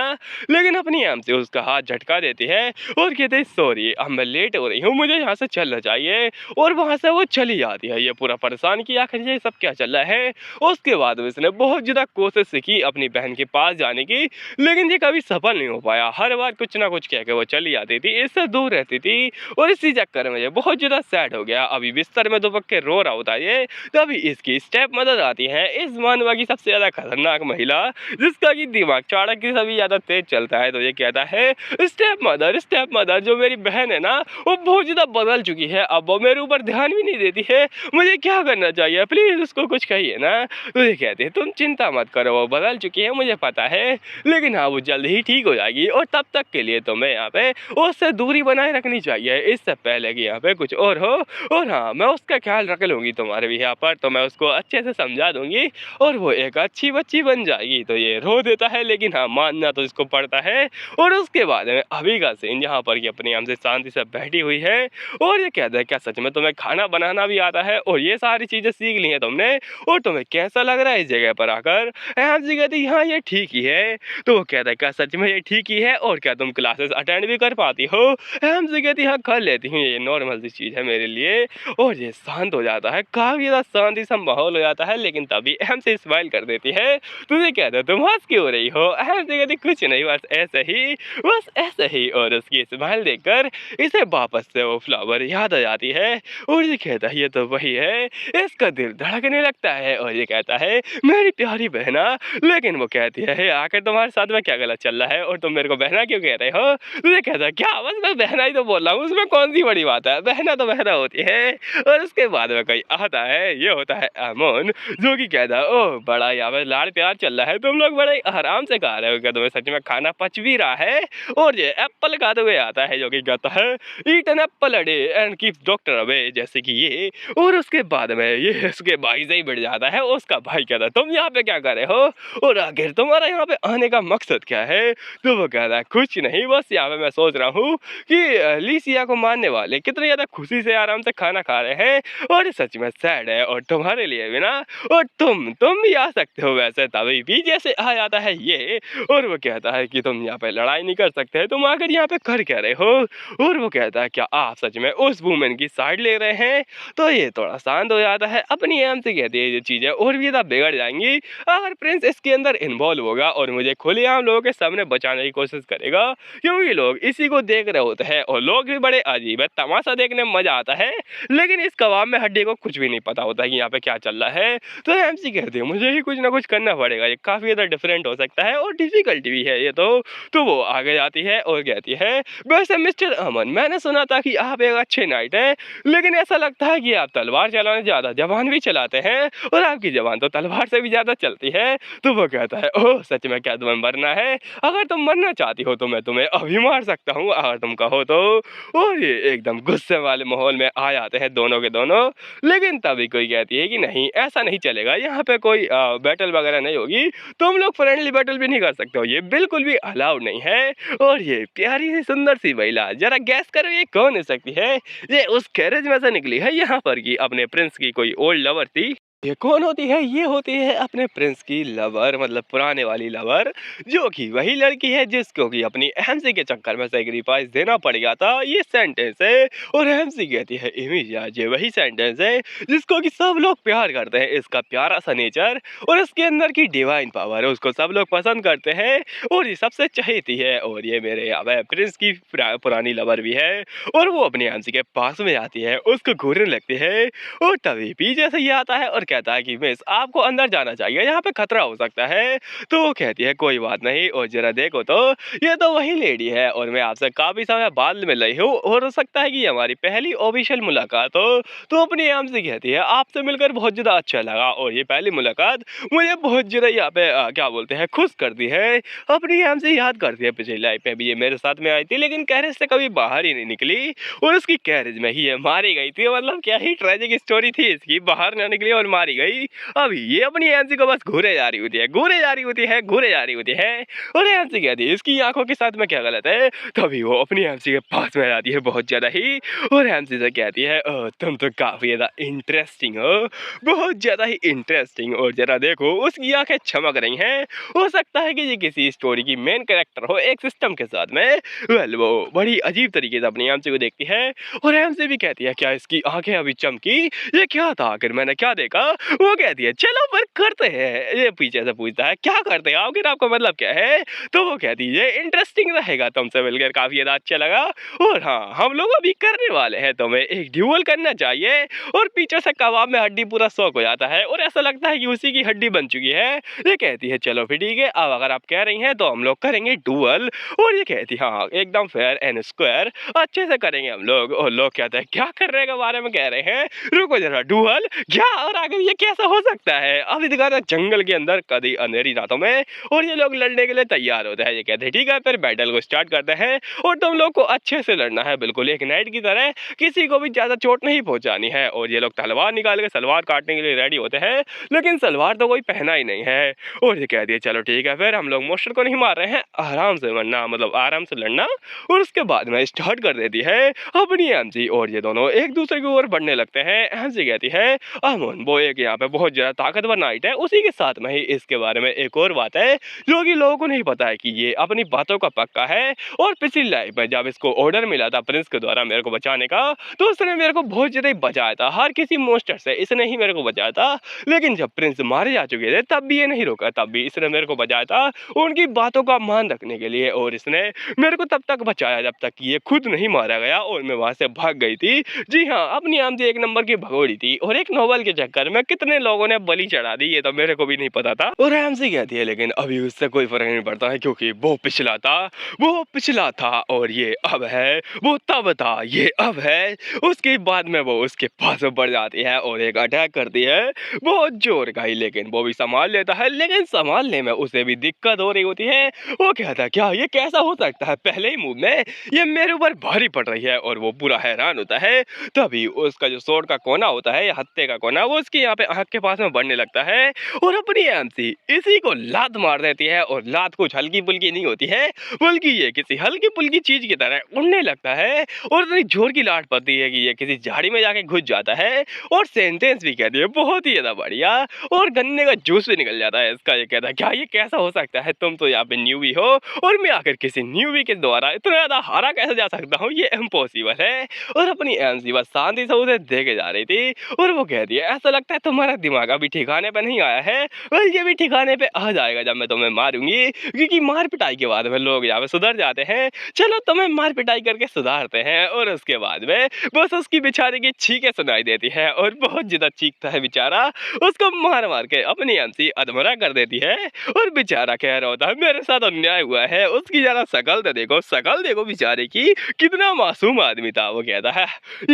लेकिन अपनी एम से उसका हाथ झटका देती है और कहते हैं सॉरी अब मैं लेट हो रही हूँ, मुझे यहाँ से चलना चाहिए, और वहाँ से वो चली जाती है। ये पूरा परेशान कि आखिर ये सब क्या चल रहा है। उसके बाद उसने बहुत ज़्यादा कोशिश की अपनी बहन के पास जाने की, लेकिन ये कभी सफल नहीं हो पाया। हर बार कुछ ना कुछ कह के वो चली जाती थी, इससे दूर रहती थी, और इसी चक्कर में ये बहुत ज़्यादा सैड हो गया। अभी बिस्तर में दुबक के रो रहा होता है ये, तभी इसकी स्टेप मदर आती है, इस मानवा की सबसे ज़्यादा खतरनाक महिला, जिसका कि दिमाग चाणक्य से भी ज़्यादा तेज चलता है। तो ये कहता है स्टेप मदर जो मेरी बहन है ना, वो बहुत ज़्यादा बदल चुकी है, अब वो मेरे ऊपर ध्यान भी नहीं देती है, मुझे क्या करना चाहिए, प्लीज़ उसको कुछ कहिए ना। तो ये कहते हैं तुम चिंता मत करो, वो बदल चुकी है मुझे पता है, लेकिन हाँ वो जल्द ही ठीक हो जाएगी, और तब तक के लिए तुम्हें यहाँ पे उससे दूरी बनाए रखनी चाहिए, इससे पहले कि यहाँ पे कुछ और हो। और हाँ, मैं उसका ख्याल रख लूँगी तुम्हारे भी यहाँ पर, तो मैं उसको अच्छे से समझा दूँगी और वो एक अच्छी बच्ची बन जाएगी। तो ये रो देता है, लेकिन हाँ मानना तो इसको पड़ता है। और उसके बाद में अभी का सीन यहाँ पर कि अपनी हमसे शांति से बैठी हुई है, और ये कहता है क्या सच में तुम्हें खाना बनाना भी आता है और ये सारी चीज़ें सीख ली हैं तुमने, और तुम्हें कैसा लग रहा है इस जगह पर आकर? हमसे कहती हाँ ये ठीक ही है। तो वो कहता है क्या सच में ये ठीक ही है, और क्या तुम क्लासेस अटेंड भी कर पाती हो? हमसे कहती हाँ कर लेती हूँ, ये नॉर्मल सी चीज़ है मेरे लिए। और ये शांत हो जाता है, काफ़ी ज़्यादा शांति सा माहौल हो जाता है, लेकिन तभी हमसे स्माइल कर देती है। तुझे कहता है तुम हंस क्यों रही हो? हमसे कहती कुछ नहीं, बस ऐसे ही। और उसकी स्माइल देखकर इसे वापस से वो फ्लावर याद आ जाती है, और ये कहता है ये तो वही है। इसका दिल धड़कने लगता है, और ये कहता है मेरी प्यारी बहना। लेकिन वो कहती है "हे, आखिर तुम्हारे साथ में क्या गलत चल रहा है और तुम मेरे को बहना क्यों कह रहे हो?" तुझे कहता है क्या बस मैं बहना ही तो बोल रहा हूँ, उसमें कौन सी बड़ी बात है, बहना तो बहना होती है। और उसके बाद में कोई आता है, ये होता है अमन, जो कि कहता है ओह बड़ा यहाँ पे लाड़ प्यार चल रहा है, तुम लोग बड़े आराम से खा रहे हो, क्या तुम्हें सच में खाना पच भी रहा है? और ये एप्पल खाते हुए आता है, जो कि कहता है eat an apple a day and keep doctor away, जैसे कि ये। और उसके बाद में ये उसके भाई से ही बढ़ जाता है, उसका भाई कहता है तुम यहाँ पे क्या कर रहे हो, और आखिर तुम्हारा यहाँ पे आने का मकसद क्या है? तो वो कहता है कुछ नहीं, बस यहाँ पे मैं सोच रहा हूँ कि लिसिया को मारने वाले कितने ज़्यादा खुशी से आराम से खाना खा रहे हैं, और ये सच में सैड है, और तुम्हारे लिए भी ना, और तुम भी आ सकते हो वैसे। तभी भी जैसे आ जाता है ये, और वो कहता है कि तुम यहाँ पे लड़ाई नहीं कर सकते, तुम आकर यहाँ पे कर क्या रहे हो? और वो कहता है क्या आप सच में उस वुमेन की साइड ले रहे हैं? तो ये थोड़ा शांत हो जाता है, अपनी एम से कहती है ये चीज़ें और भी ज़्यादा बिगड़ जाएंगी अगर प्रिंस इसके अंदर इन्वॉल्व होगा, और मुझे खुलेआम लोगों के सामने बचाने की कोशिश करेगा, क्योंकि लोग इसी को देख रहे होते हैं, और लोग भी बड़े अजीब है, तमाशा देखने में मजा आता है, लेकिन इस कबाब में हड्डी को कुछ भी नहीं पता होता कि यहाँ पे क्या चल रहा है। तो एमसी कहती है मुझे ही कुछ ना कुछ करना पड़ेगा, ये काफ़ी ज़्यादा डिफरेंट हो सकता है और डिफिकल्ट भी है ये तो वो आगे जाती है और कहती है वैसे मिस्टर अमन, मैंने सुना था कि आप एक अच्छे नाइट हैं, लेकिन ऐसा लगता है कि आप तलवार चलाने ज़्यादा जबान भी चलाते हैं, और आपकी जबान तो तलवार से भी ज़्यादा चलती है। तो वो कहता है ओह सच में क्या तुम्हें मरना है? अगर तुम मरना चाहती हो तो मैं तुम्हें अभी मार सकता हूँ, अगर तुम कहो तो। और ये एकदम गुस्से वाले माहौल में आ जाते हैं दोनों के दोनों, लेकिन तभी कोई कहती है कि नहीं ऐसा नहीं चलेगा, यहाँ पे कोई बैटल वगैरह नहीं होगी, तुम लोग फ्रेंडली बैटल भी नहीं कर सकते हो, ये बिल्कुल भी अलाउड नहीं है। और ये प्यारी सी सुंदर सी महिला, जरा गैस करो ये कौन हो सकती है? ये उस गैरेज में से निकली है यहाँ पर कि अपने प्रिंस की कोई ओल्ड लवर थी। ये कौन होती है? ये होती है अपने प्रिंस की लवर, मतलब पुराने वाली लवर, जो कि वही लड़की है जिसको कि अपनी एमसी के चक्कर में सैक्रिफाइस देना पड़ गया था। ये सेंटेंस है। और एमसी कहती है इमिजिया, ये वही सेंटेंस है जिसको कि सब लोग प्यार करते हैं। इसका प्यारा सा नेचर और इसके अंदर की डिवाइन पावर है, उसको सब लोग पसंद करते हैं और ये सबसे चहेती है। और ये मेरे यहाँ पे प्रिंस की पुरानी लवर भी है और वो अपनी एमसी के पास में आती है, उसको घूरने लगती है और तभी पीछे से ये आता है और कहता है कि मिस आपको अंदर जाना चाहिए, यहाँ पे खतरा हो सकता है। तो वो कहती है कोई बात नहीं, और जरा देखो तो ये तो वही लेडी है और मैं आपसे काफी समय बाद मिल रही हूँ और हो सकता है कि ये हमारी पहली ऑफिशियल मुलाकात हो। तो अपनी आम से कहती है आपसे मिलकर बहुत ज्यादा अच्छा लगा और ये पहली मुलाकात मुझे बहुत ज्यादा यहाँ पे क्या बोलते हैं खुश करती है। अपनी आम से याद करती है पिछली लाइफ में भी ये मेरे साथ में आई थी, लेकिन कैरेज से कभी बाहर ही नहीं निकली और उसकी कैरेज में ही ये मारी गई थी। मतलब क्या ही ट्रेजिक स्टोरी थी इसकी, बाहर ना निकली और मारी गई। अभी ये अपनी एमसी को बस घूरे जा रही होती है, घूरे जा रही होती है, घूरे जा रही होती है। और एमसी कहती है इसकी आंखों के साथ में क्या गलत है। तभी वो अपनी एमसी के पास में आती है बहुत ज्यादा ही और एमसी से कहती है तुम तो काफी ज्यादा इंटरेस्टिंग हो, बहुत ज्यादा ही इंटरेस्टिंग। और जरा देखो उसकी आंखें चमक रही हैं, हो सकता है कि ये किसी स्टोरी की मेन कैरेक्टर हो एक सिस्टम के साथ में। वेल वो बड़ी अजीब तरीके से अपनी एमसी को देखती है और एमसी भी कहती है क्या इसकी आंखें अभी चमकी, ये क्या था आखिर, मैंने क्या देखा। वो कहती है चलो पर करते हैं। ये पीछे से पूछता है क्या करते हैं आखिर, आपका मतलब क्या है। तो वो कहती है इंटरेस्टिंग रहेगा, तुमसे मिलकर काफी ज्यादा अच्छा लगा और हाँ हम लोग अभी करने वाले हैं, तुम्हें एक ड्यूअल करना चाहिए। और पीछे से कबाब में हड्डी पूरा शौक हो जाता है और ऐसा लगता है कि उसी की हड्डी बन चुकी है। ये कहती है चलो फिर ठीक है, अब अगर आप कह रही हैं तो हम लोग करेंगे डुअल। और ये कहती है हाँ एकदम फेयर एंड स्क्वायर, अच्छे से करेंगे हम लोग। और लोग कहते हैं क्या करने के बारे में कह रहे हैं, रुको जरा डुअल क्या, और आखिर ये कैसा हो सकता है। अभी दिखाता जंगल के अंदर कभी अंधेरी रातों में और ये लोग लड़ने के लिए तैयार होते हैं। ये कहते हैं ठीक है फिर बैटल को स्टार्ट करते हैं और तुम लोग को अच्छे से लड़ना है, बिल्कुल एक नाइट की तरह, किसी को भी ज्यादा चोट नहीं पहुंचानी है। और ये लोग तलवार निकाल के सलवार काटने के लिए रेडी होते हैं, लेकिन सलवार तो कोई पहना ही नहीं है। और ये कहती है चलो ठीक है फिर हम लोग मोस्टर को नहीं मार रहे हैं, आराम से मरना, मतलब आराम से लड़ना। और उसके बाद में स्टार्ट कर देती है अपनी एमसी और ये दोनों एक दूसरे की ओर बढ़ने लगते हैं। एमसी कहती है अमन वो एक यहाँ पे बहुत ज्यादा ताकतवर नाइट है, उसी के साथ में ही इसके बारे में एक और बात है जो कि लोगों को नहीं पता है कि ये अपनी बातों का पक्का है। और पिछली लाइफ में जब इसको ऑर्डर मिला था प्रिंस के द्वारा मेरे को बचाने का, तो उसने मेरे को बहुत ज्यादा बचाया था, हर किसी मोस्टर से इसने ही मेरे को बचाया था। लेकिन जब प्रिंस मारे जा चुके थे तब भी ये नहीं रोका, तब भी इसने मेरे को बचाया था उनकी बातों का मान रखने के लिए। और इसने मेरे को तब तक बचाया जब तक कि ये खुद नहीं मारा गया और मैं वहां से भाग गई थी। जी हाँ अपनी आम से एक नंबर की भगोड़ी थी और एक नोवेल के चक्कर में कितने लोगों ने बलि चढ़ा दी ये तो मेरे को भी नहीं पता था। और आम से कहती है लेकिन अभी उससे कोई फर्क नहीं पड़ता है क्योंकि वो पिछला था, वो पिछला था और ये अब है, वो तब था ये अब है। उसके बाद में वो उसके पास बढ़ जाती है और एक अटैक करती है बहुत जोर का ही, लेकिन वो भी संभाल लेता है, लेकिन संभालने में उसे भी दिक्कत हो रही होती है। वो कहता है क्या ये कैसा हो सकता है, पहले ही मूव में ये मेरे ऊपर भारी पड़ रही है। और वो पूरा हैरान होता है। तभी उसका जो सोड का कोना होता है, हत्ते का कोना, वो उसकी यहाँ पे आंख के पास में बढ़ने लगता है और अपनी एमसी इसी को लात मार देती है। और लात कुछ हल्की पुल्की नहीं होती है, बल्कि ये किसी हल्की पुल्की चीज की तरह उड़ने लगता है और इतनी जोर की लात पड़ती है कि ये किसी झाड़ी में जाके घुस जाता है। और सेंटेंस भी कहती है बहुत ही ज्यादा बढ़िया और गन्ने का जूस भी निकल जाता है इसका। ये कहता है क्या ये कैसा हो सकता है, तुम तो यहाँ पे न्यूबी हो और मैं आकर किसी न्यूबी के द्वारा इतना ज्यादा हारा कैसे जा सकता हूँ, ये इम्पॉसिबल है। और अपनी एमसी बस शांति से उसे देखे जा रही थी और वो कहती है ऐसा लगता है तुम्हारा दिमाग अभी ठिकाने पे नहीं आया है, बस ये भी ठिकाने पे आ जाएगा जब मैं तुम्हें मारूंगी, क्योंकि मार पिटाई के बाद में लोग यहाँ पे सुधर जाते हैं। चलो तुम्हें मार पिटाई करके सुधारते हैं। और उसके बाद में बस उसकी बेचारे की चीखें सुनाई देती है और बहुत ज्यादा चीखता है बेचारा, उसको मार मार के अपनी एमसी अधमरा कर देती है। और बेचारा कह रहा होता है मेरे साथ अन्याय हुआ है, उसकी जरा शकल तो देखो, शकल देखो बेचारे की, कितना मासूम आदमी था। वो कहता है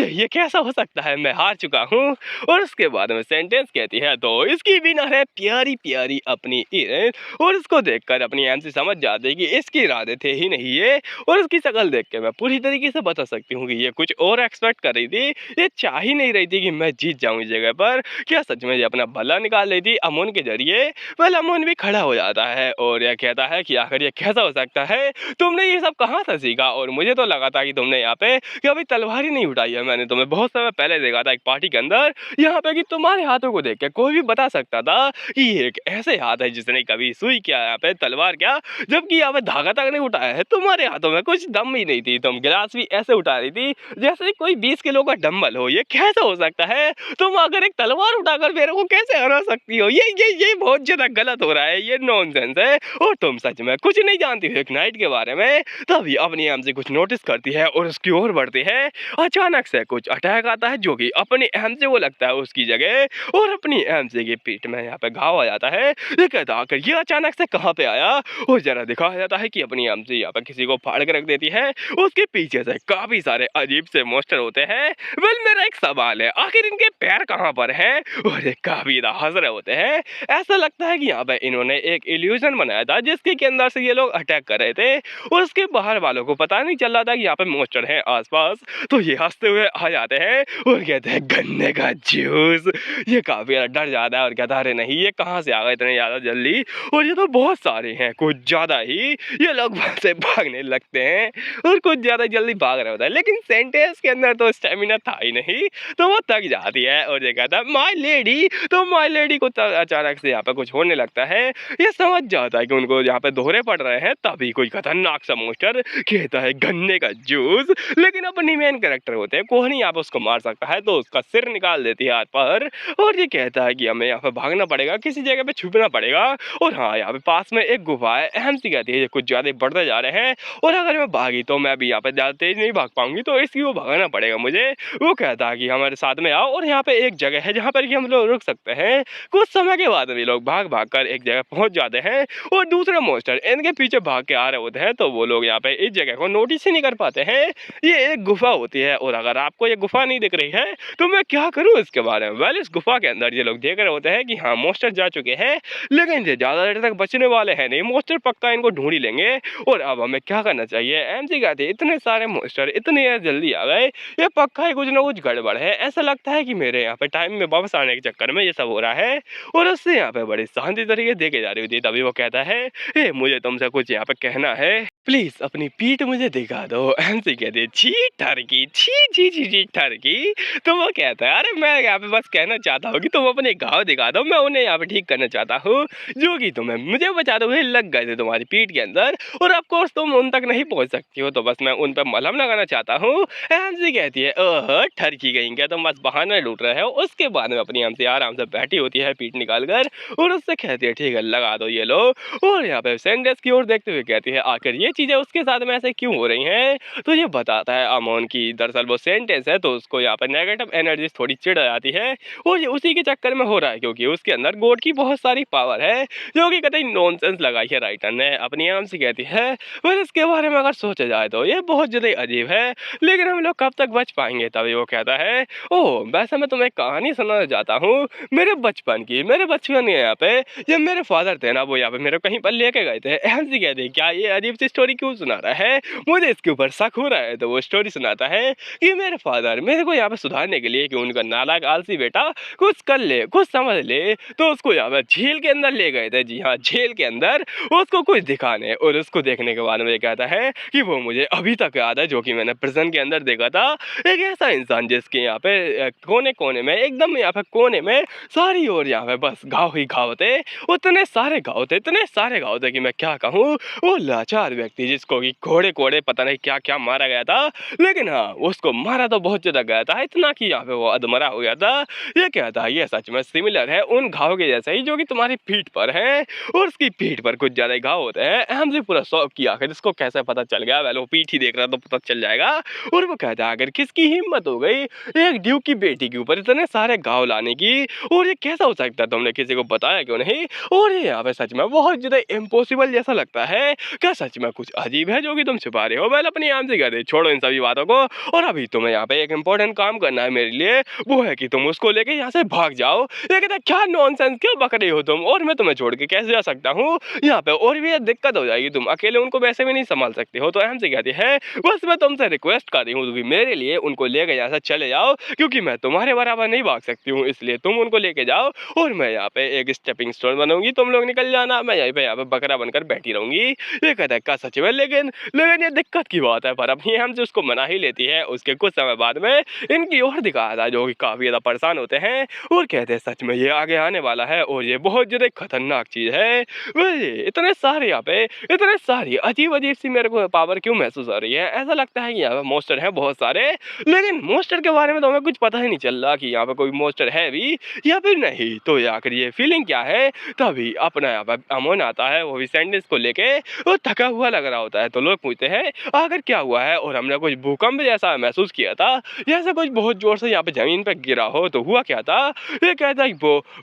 ये कैसा हो सकता है, मैं हार चुका हूँ। और उसके बाद में सेंटेंस कहती है तो इसकी विनर है प्यारी प्यारी अपनी इरेन। और इसको देखकर अपनी एमसी समझ जाती है कि इसके इरादे थे ही नहीं ये, और उसकी शकल देख के मैं पूरी तरीके से बता सकती हूँ कि ये कुछ और एक्सपेक्ट कर रही थी, ये चाह ही नहीं रही थी कि मैं जीत जाऊं इस जगह पर। क्या सच में ये अपना भला निकाल रही थी अमन के जरिए। वह अमन भी खड़ा हो जाता है और यह कहता है कि आखिर ये कैसा हो सकता है, तुमने ये सब कहाँ से सीखा। और मुझे तो लगा था कि तुमने यहाँ पे कभी तलवार ही नहीं उठाई है, मैंने तुम्हें बहुत समय पहले देखा था एक पार्टी के अंदर यहाँ पे कि तुम्हारे तुम्हारे हाथों को देख के कोई भी बता सकता था कि ये एक ऐसे हाथ है जिसने कभी सुई क्या यहाँ पे तलवार क्या, जबकि यहाँ पे धागा तक नहीं उठाया है। तुम्हारे हाथों में कुछ दम ही नहीं थी, तुम गिलास भी ऐसे उठा रही थी जैसे कोई 20 किलो का डंबल हो। ये कैसे हो सकता है? तुम अगर एक तलवार उठाकर मेरे को कैसे हरा सकती हो? ये बहुत ज्यादा गलत हो रहा है, ये नॉनसेंस है। और तुम सच में कुछ नहीं जानती हो एक नाइट के बारे में। तभी अपनी अहम से कुछ नोटिस करती है और उसकी ओर बढ़ती है। अचानक से कुछ अटैक आता है जो कि अपनी अहम से वो लगता है उसकी जगह, और अपनी अहम से की पीठ में यहाँ पे घाव आ जाता है। ये कहता आकर ये अचानक से कहाँ पे आया, और जरा दिखाया जाता है कि अपनी अहम से यहाँ पे किसी को फाड़ के रख देती है। उसके पीछे से काफी सारे अजीब से मॉन्स्टर होते हैं। वेल मेरा एक सवाल है, आखिर इनके पैर कहाँ पर हैं? और ये काफी हंस रहे होते हैं। ऐसा लगता है कि यहाँ पे इन्होंने एक इल्यूजन बनाया था जिसके के अंदर से ये लोग अटैक कर रहे थे, और उसके बाहर वालों को पता नहीं चल रहा था कि यहाँ पे मॉन्स्टर हैं आसपास। तो ये हंसते हुए आ जाते हैं और कहते हैं गन्ने का जूस। ये काफी ज्यादा डर जाता है और कहता है अरे नहीं, ये कहाँ से आ गए इतने ज्यादा जल्दी, और ये तो बहुत सारे हैं, कुछ ज्यादा ही। ये लोग वहां से भागने लगते हैं और कुछ ज्यादा जल्दी भाग रहे होता है, लेकिन सेंटेंस के अंदर तो स्टेमिना था ही नहीं, तो वो थक जाती है और ये कहता है माय लेडी। तो माय लेडी को अचानक से यहाँ पे कुछ होने लगता है। ये समझ जाता है कि उनको यहाँ पे दोहरे पड़ रहे हैं। तभी कोई खतरनाक सा मॉन्स्टर कहता है गन्ने का जूस, लेकिन अपनी मेन कैरेक्टर होते हैं कोहनी यहाँ पे उसको मार सकता है, तो उसका सिर निकाल देती है हाथ पर, और ये कहता है कि हमें यहाँ पे भागना पड़ेगा, किसी जगह पे छुपना पड़ेगा। और हाँ, यहाँ पे पास में एक गुफा है। अहम सी कहती है ये कुछ ज्यादा बढ़ते जा रहे हैं, और अगर मैं भागी तो मैं भी यहाँ पे ज्यादा तेज नहीं भाग पाऊंगी, तो इसकी वो भगाना पड़ेगा मुझे। वो कहता है कि हमारे साथ में आओ, और यहाँ पे एक जगह है जहाँ पर कि हम लोग रुक सकते हैं। कुछ समय के बाद भी लोग भाग भाग कर एक जगह पहुंच जाते हैं, और दूसरे मॉन्स्टर इनके पीछे भाग के आ रहे होते हैं, तो वो लोग यहाँ पे इस जगह को नोटिस ही नहीं कर पाते हैं। ये एक गुफा होती है, और अगर आपको ये गुफा नहीं दिख रही है तो मैं क्या करूँ इसके बारे में। वेल इस गुफा के अंदर ये लोग देख रहे होते हैं कि हाँ मॉन्स्टर जा चुके हैं, लेकिन ये ज्यादा देर तक बचने वाले हैं नहीं, मॉन्स्टर पक्का इनको ढूंढ ही लेंगे। और अब हमें क्या करना चाहिए? एमसी कहते हैं इतने सारे मॉन्स्टर इतने जल्दी आ गए, ये पक्का ही कुछ ना कुछ गड़बड़ है। ऐसा लगता है कि मेरे यहाँ पे टाइम में वापस आने के चक्कर में ये सब हो रहा है। और उससे यहाँ पे बड़ी शांति तरीके देखे जा रही होती है। तभी वो कहता है ए मुझे तुमसे कुछ यहाँ पे कहना है, प्लीज अपनी पीठ मुझे दिखा दो। एमसी कहते हैं छी ठरकी, छी छी छी छी ठरकी। तो वो कहता है अरे मैं यहाँ पे बस कहना चाहता हूँ कि तुम अपने घाव दिखा दो, मैं उन्हें यहाँ पे ठीक करना चाहता हूँ जो कि तुम्हें मुझे बचा दो लग गए थे तुम्हारी पीठ के अंदर, और ऑफ कोर्स तुम उन तक नहीं पहुंच सकती हो, तो बस मैं उन पर मलहम लगाना चाहता हूँ। एमसी कहती है ओह ठरकी गई क्या, तुम बस बहाना लूट रहे हो। उसके बाद में अपनी एमसी आराम से बैठी होती है पीठ निकाल कर, और उससे कहती है ठीक है लगा दो ये लो। और यहाँ पे सेंडेस की ओर देखते हुए कहती है आखिर ये चीजें उसके साथ में ऐसे क्यों हो रही हैं। तो ये बताता है अमोन की दरअसल वो सेंटेंस है, तो उसको यहाँ पर नेगेटिव एनर्जी थोड़ी चिढ़ जाती है, और ये उसी के चक्कर में हो रहा है क्योंकि उसके अंदर गॉड की बहुत सारी पावर है, जो कि कतई नॉनसेंस लगाई है राइटर ने। अपनी आम से कहती है फिर इसके बारे में अगर सोचा जाए तो ये बहुत ज्यादा अजीब है, लेकिन हम लोग कब तक बच पाएंगे। तभी वो कहता है ओह वैसे मैं तुम्हें कहानी सुनाना चाहता हूँ मेरे बचपन की। मेरे बचपन के यहाँ पे जब मेरे फादर थे ना, वो यहाँ पे मेरे कहीं पर लेके गए थे। एम सी कहते क्या ये अजीब सी स्टोरी क्यों सुना रहा है, मुझे इसके ऊपर शक हो रहा है। तो वो स्टोरी सुनाता है कि मेरे फादर मेरे को यहाँ पे सुधारने के लिए कि उनका नालायक आलसी बेटा कुछ कर ले कुछ समझ ले, तो उसको यहाँ पे झील के अंदर ले गए थे। जी हाँ झील के अंदर उसको कुछ दिखाने, और उसको देखने के बाद में कहता है कि वो मुझे अभी तक याद है जो कि मैंने प्रिजन के अंदर देखा था। एक ऐसा इंसान जिसके यहाँ पे कोने कोने में एकदम यहाँ पे कोने में सारी ओर यहाँ पे बस घाव ही घाव थे, उतने सारे घाव थे इतने सारे घाव थे कि मैं क्या कहूँ। वो लाचार व्यक्ति जिसको कि घोड़े कोड़े पता नहीं क्या क्या मारा गया था, लेकिन हाँ उसको मारा तो बहुत ज्यादा गया था, इतना कि यहाँ पे वो अधमरा हो गया था। ये कहता है ये सच में सिमिलर है उन घाव के जैसे ही जो कि तुम्हारी पीठ पर है, और उसकी पीठ पर कुछ ज्यादा घाव होते हैं। अहम से पूरा शौक किया आखिर इसको कैसे पता चल गया, पहले वो पीठ ही देख रहा तो पता चल जाएगा। और वो कहता है अगर किसकी हिम्मत हो गई एक ड्यूक की बेटी के ऊपर इतने सारे घाव लाने की, और ये कैसा हो सकता है, तुमने किसी को बताया क्यों नहीं। और ये यहाँ पे सच में बहुत ज्यादा इम्पॉसिबल जैसा लगता है, क्या सच में कुछ अजीब है जो कि तुम छुपा रहे हो। पहले अपनी आम से कह दे छोड़ो इन सभी बातों को, और अभी तुम्हें यहाँ पे एक इम्पोर्टेंट काम करना है मेरे लिए, वो है कि तुम उसको लेके यहाँ से भाग जाओ। ये कहता क्या नॉनसेंस क्यों बक रही हो तुम, और मैं तुम्हें छोड़ के कैसे जा सकता हूँ यहाँ पे, और भी दिक्कत हो जाएगी, तुम अकेले उनको वैसे भी नहीं संभाल सकते हो। तो अहम से कहती है बस मैं तुमसे रिक्वेस्ट कर रही हूँ कि मेरे लिए उनको लेके यहाँ से चले जाओ, क्योंकि मैं तुम्हारे बराबर नहीं भाग सकती हूँ, इसलिए तुम उनको लेके जाओ और मैं यहाँ पे एक स्टेपिंग स्टोन बनूंगी, तुम लोग निकल जाना, मैं यहीं पे यहाँ पे बकरा बनकर बैठी रहूंगी। ये कहता है क्या सच सच में। लेकिन लेकिन ये दिक्कत की बात है, पर अपनी हमसे उसको मना ही लेती है। उसके कुछ समय बाद में इनकी ओर दिखाया था, जो कि काफी ज्यादा परेशान होते हैं और कहते हैं सच में ये आगे आने वाला है और ये बहुत ज्यादा खतरनाक चीज है। वही इतने सारे यहाँ पे इतने सारी अजीब अजीब सी मेरे को पावर क्यों महसूस हो रही है। ऐसा लगता है कि यहाँ पे मोस्टर हैं बहुत सारे, लेकिन मोस्टर के बारे में तो हमें कुछ पता ही नहीं चल रहा कि यहाँ पे कोई मोस्टर है भी या फिर नहीं। तो आखिर ये फीलिंग क्या है। तभी अपना यहाँ पे अमन आता है, वो भी सैंडविच को लेके, वो थका हुआ लग रहा होता है। तो लोग पूछते हैं आखिर क्या हुआ है, और हमने कुछ भूकंप जैसा महसूस किया था, जैसे कुछ बहुत जोर से यहाँ पे जमीन पे गिरा हो। तो हुआ क्या था, ये कहता है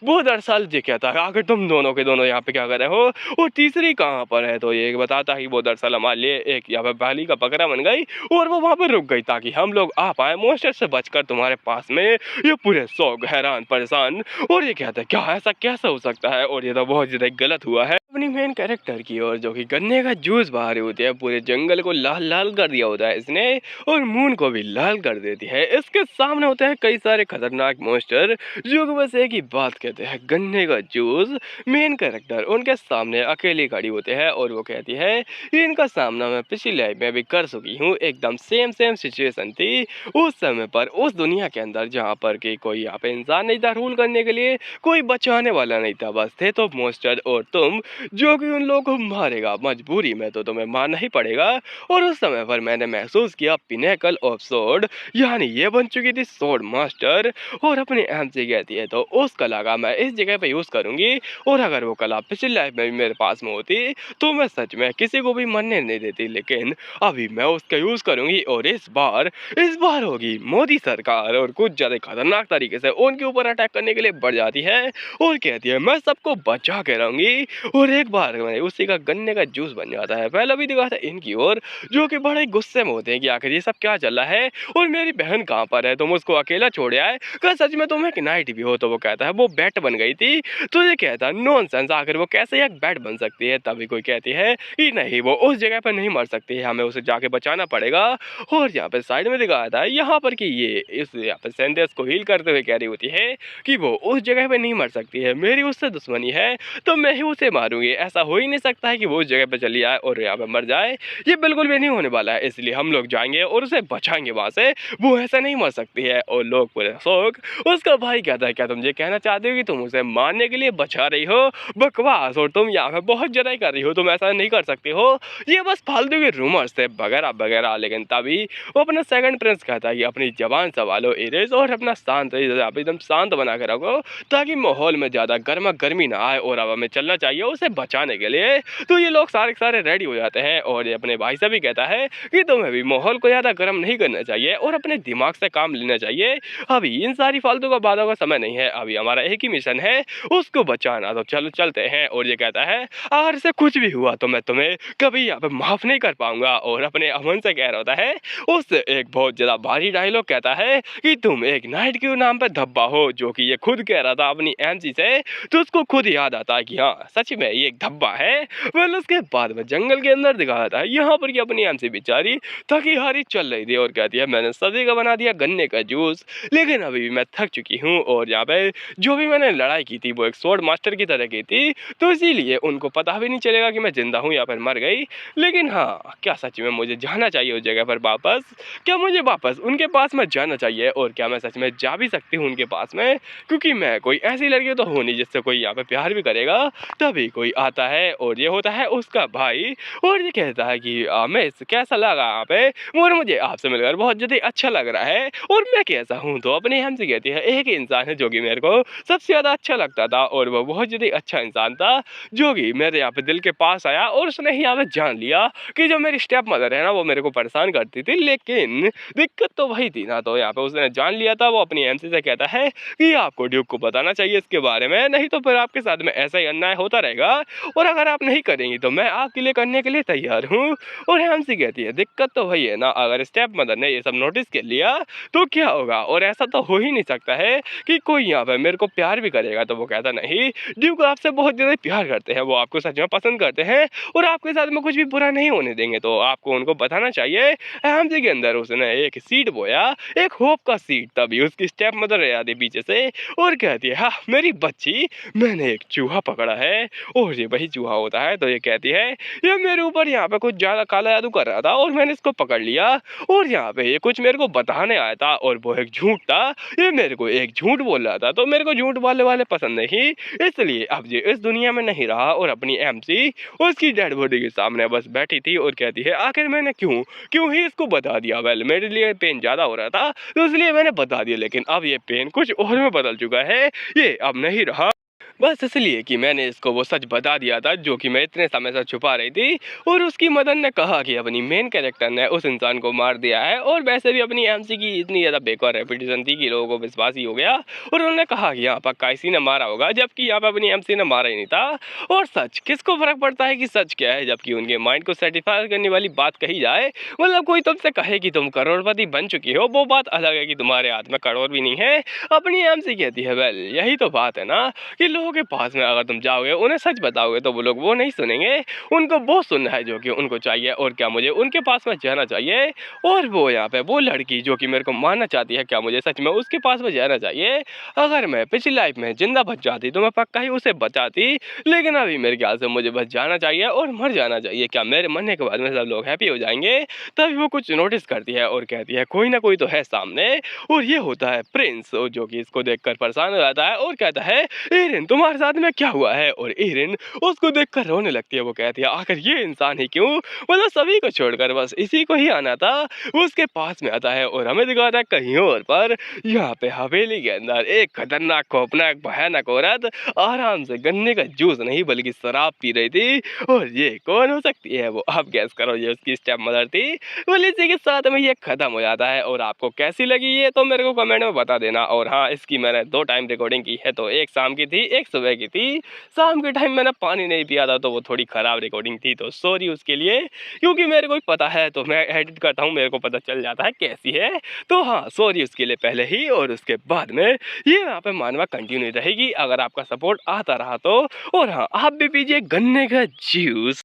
वो दरअसल ये कहता है आखिर तुम दोनों के दोनों यहाँ पे क्या कर रहे हो, और तीसरी कहाँ पर है। तो ये बताता है कि वो दरअसल हमारे लिए एक यहाँ पे भाली का बकरा बन गई और वो वहाँ पर रुक गई ताकि हम लोग आ पाए मोस्टर से बचकर तुम्हारे पास में। ये पूरे शौक हैरान परेशान, और ये कहता है क्या ऐसा कैसा हो सकता है, और ये तो बहुत ज्यादा गलत हुआ है। अपनी मेन कैरेक्टर की ओर, जो कि गन्ने का जूस बाहर होती है, पूरे जंगल को लाल लाल कर दिया होता है इसने, और मून को भी लाल कर देती है। इसके सामने होते हैं कई सारे खतरनाक मोस्टर, जो कि बस एक ही बात कहते हैं गन्ने का जूस। मेन कैरेक्टर उनके सामने अकेली खड़ी होते हैं और वो कहती है इनका सामना मैं पिछली लाइफ में भी कर चुकी हूँ। एकदम सेम सिचुएशन थी उस समय पर, उस दुनिया के अंदर जहाँ पर कि कोई यहाँ पे इंसान नहीं था रूल करने के लिए, कोई बचाने वाला नहीं था, बस थे तो मोस्टर और तुम, जो कि उन लोगों को मारेगा मजबूरी में, तो तुम्हें मारना ही पड़ेगा। और उस समय पर मैंने महसूस किया पिनेकल ऑफ सोर्ड, यानी ये बन चुकी थी सोर्ड मास्टर, और अपनी अहम से कहती है तो उस कला का मैं इस जगह पे यूज करूंगी, और अगर वो कला पिछली लाइफ में भी मेरे पास में होती तो मैं सच में किसी को भी मरने नहीं देती, लेकिन अभी मैं उसका यूज करूंगी। और इस बार होगी मोदी सरकार, और कुछ ज्यादा खतरनाक तरीके से उनके ऊपर अटैक करने के लिए बढ़ जाती है और कहती है मैं सबको बचा के रहूंगी। और एक बार में उसी का गन्ने का जूस बन जाता है। पहला भी दिखा था इनकी ओर, जो कि बड़े गुस्से में होते हैं कि आखिर ये सब क्या चल रहा है और मेरी बहन कहाँ पर है, तुम उसको अकेला छोड़ आए, क्या सच में तुम एक नाइट भी हो। तो वो कहता है वो बैट बन गई थी। तो ये कहता है नॉनसेंस, आखिर वो कैसे एक बैट बन सकती है। तभी कोई कहती है कि नहीं वो उस जगह पर नहीं मर सकती है, हमें उसे जाके बचाना पड़ेगा। और यहाँ पे साइड में दिखाया था यहाँ पर कि ये इस यहाँ पे सेंडेस को हील करते हुए कह रही होती है कि वो उस जगह पे नहीं मर सकती है, मेरी उससे दुश्मनी है तो मैं ही उसे मारूंगी। ऐसा हो ही नहीं सकता है कि वो उस जगह पे चली जाए और यहाँ पे मर जाए, ये बिल्कुल भी नहीं होने वाला है। इसलिए हम लोग जाएंगे और उसे बचाएंगे वहां से, वो ऐसा नहीं मर सकती है। और लोग पूरे शौक, उसका भाई कहता है क्या तुम ये कहना चाहते हो कि तुम उसे मारने के लिए बचा रही हो, बकवास, और तुम यहाँ पे बहुत ज्यादा कर रही हो, तुम ऐसा नहीं कर सकती हो, ये बस फालतू के रूमर्स थे वगैरह वगैरह। लेकिन तभी वो अपना सेकंड प्रिंस कहता है कि अपनी जबान संभालो इरेज, और अपना शांत एकदम शांत बना के रखो ताकि माहौल में ज्यादा गर्मा गर्मी ना आए, और अब हमें चलना चाहिए उसे बचाने के लिए। तो ये लोग सारे सारे रेडी हो जाते हैं, और ये अपने भाई से भी कहता है कि तुम्हें भी माहौल को ज्यादा गर्म नहीं करना चाहिए और अपने दिमाग से काम लेना चाहिए। अभी इन सारी फालतू का बातों का समय नहीं है, अभी हमारा एक ही मिशन है उसको बचाना। तो चलो चलते हैं। और ये कहता है अगर से कुछ भी हुआ तो मैं तुम्हें कभी यहाँ पे माफ नहीं कर पाऊंगा। और अपने अमन से कह रहा होता है, उससे एक बहुत ज्यादा भारी डायलॉग कहता है कि तुम एक नाइट के नाम पे धब्बा हो, जो कि ये खुद कह रहा था अपनी एमसी से। तो उसको खुद याद आता है कि हाँ सच में ये एक धब्बा है। वेल उसके बाद में जंगल के अंदर दिखाया था यहाँ पर कि अपनी एमसी बेचारी थकी हारी चल रही थी और कहती है मैंने सभी का बना दिया गन्ने का जूस, लेकिन अभी भी मैं थक चुकी हूँ। और यहाँ पे जो भी मैंने लड़ाई की थी वो एक स्वॉर्ड मास्टर की तरह की थी, तो इसीलिए उनको पता भी नहीं चलेगा कि मैं जिंदा हूँ या फिर मर गई। लेकिन हाँ क्या सच में मुझे जाना चाहिए उस जगह पर वापस, क्या मुझे वापस उनके पास में जाना चाहिए, और क्या मैं सच में जा भी सकती हूँ उनके पास में, क्योंकि मैं कोई ऐसी लड़की तो हो नहीं जिससे कोई यहाँ पे प्यार भी करेगा। तभी कोई आता है और ये होता है उसका भाई, और ये कहता है कि मैं कैसा लगा यहाँ पे, और मुझे आपसे मिलकर बहुत ज्यादा अच्छा लग रहा है, और मैं कैसा हूँ। तो अपने हमसे कहती है एक इंसान है जो कि मेरे को सबसे ज्यादा अच्छा लगता था, और वो बहुत ज्यादा अच्छा इंसान था जो कि मेरे यहाँ पे दिल के पास आया, और उसने ही यहाँ पे जान लिया कि जो मेरी स्टेप मदर है ना वो मेरे को परेशान करती थी, लेकिन दिक्कत तो वही थी ना। तो यहाँ पे उसने जान लिया था। वो अपनी एमसी से कहता है कि आपको ड्यूक को बताना चाहिए इसके बारे में, नहीं तो फिर आपके साथ में ऐसा ही अन्याय होता रहेगा, और अगर आप नहीं करेंगी तो मैं आपके लिए करने के लिए तैयार हूँ। और एमसी कहती है दिक्कत तो वही है ना, अगर स्टेप मदर ने ये सब नोटिस कर लिया तो क्या होगा, और ऐसा तो हो ही नहीं सकता है कि कोई यहाँ पे मेरे को प्यार भी करेगा। तो वो कहता नहीं, ड्यूक आपसे बहुत ज्यादा प्यार करते हैं, वो आपको सच में पसंद करते हैं और आपके साथ में कुछ भी बुरा नहीं होने देंगे, तो आपको उनको बताना चाहिए। एमसी के अंदर उसने एक सीड बोया, एक होप का सीड। तभी उसकी स्टेप मदर आती पीछे से और कहती है हाँ मेरी बच्ची, मैंने एक चूहा पकड़ा है, और और ये वही चूहा होता है। तो ये कहती है ये मेरे ऊपर यहाँ पे कुछ ज़्यादा काला जादू कर रहा था और मैंने इसको पकड़ लिया और यहाँ पे ये कुछ मेरे को बताने आया था और वो एक झूठ था। ये मेरे को एक झूठ बोल रहा था, तो मेरे को झूठ बोलने वाले पसंद नहीं, इसलिए अब ये इस दुनिया में नहीं रहा। और अपनी एमसी उसकी डेड बॉडी के सामने बस बैठी थी और कहती है आखिर मैंने क्यों ही इसको बता दिया। वेल मेरे लिए पेन ज़्यादा हो रहा था तो इसलिए मैंने बता दिया, लेकिन अब ये पेन कुछ और में बदल चुका है, ये अब नहीं रहा। बस इसलिए कि मैंने इसको वो सच बता दिया था जो कि मैं इतने समय से छुपा रही थी। और उसकी मदन ने कहा कि अपनी मेन कैरेक्टर ने उस इंसान को मार दिया है और वैसे भी अपनी एमसी की इतनी ज़्यादा बेकार रेपुटेशन थी कि लोगों को विश्वास ही हो गया और उन्होंने कहा कि यहाँ पक्का इसी ने मारा होगा, जबकि यहाँ पर अपनी एमसी ने मारा ही नहीं था। और सच किसको फर्क पड़ता है कि सच क्या है, जबकि उनके माइंड को सेटिस्फाई करने वाली बात कही जाए। मतलब कोई तुमसे कहे कि तुम करोड़पति बन चुकी हो, वो बात अलग है कि तुम्हारे हाथ में करोड़ भी नहीं है। अपनी एमसी कहती है वेल यही तो बात है ना कि लोगों के पास में अगर तुम जाओगे उन्हें सच बताओगे तो वो लोग वो नहीं सुनेंगे, उनको वो सुनना है जो कि उनको चाहिए। और क्या मुझे उनके पास में जाना चाहिए, और वो यहाँ पे वो लड़की जो कि मेरे को मारना चाहती है, क्या मुझे सच में उसके पास में जाना चाहिए। अगर मैं पिछली लाइफ में जिंदा बच जाती तो मैं पक्का ही उसे बचाती, लेकिन अभी मेरे ख्याल से मुझे बच जाना चाहिए और मर जाना चाहिए। क्या मेरे मरने के बाद में सब लोग हैप्पी हो जाएंगे। तभी वो कुछ नोटिस करती है और कहती है कोई ना कोई तो है सामने, और ये होता है प्रिंस, और जो कि इसको देखकर परेशान हो जाता है और कहता है एरिन तुम्हारे साथ में क्या हुआ है। और एरिन उसको देखकर रोने लगती है। वो कहती है आखिर ये इंसान ही क्यों, मतलब सभी को छोड़कर बस इसी को ही आना था। वो उसके पास में आता है और हमें दिखाता है कहीं और पर यहाँ पे हवेली के अंदर एक खतरनाक खौफनाक भयानक औरत आराम से गन्ने का जूस नहीं बल्कि शराब पी रही थी। और ये कौन हो सकती है, वो आप गैस करो, ये उसकी स्टेप मदर थी। well, इसी के साथ में ये खत्म हो जाता है। और आपको कैसी लगी ये तो मेरे को कमेंट में बता देना। और हाँ, इसकी मैंने 2 टाइम रिकॉर्डिंग की है, तो एक शाम की थी एक सुबह की थी। शाम के टाइम मैंने पानी नहीं पिया था तो वो थोड़ी ख़राब रिकॉर्डिंग थी, तो सॉरी उसके लिए, क्योंकि मेरे को पता है तो मैं एडिट करता हूँ, मेरे को पता चल जाता है कैसी है। तो हाँ, सॉरी उसके लिए पहले ही। और उसके बाद में ये यहाँ पे मानवा कंटिन्यू रहेगी अगर आपका सपोर्ट आता रहा तो। और हाँ, आप भी पीजिए गन्ने का जूस।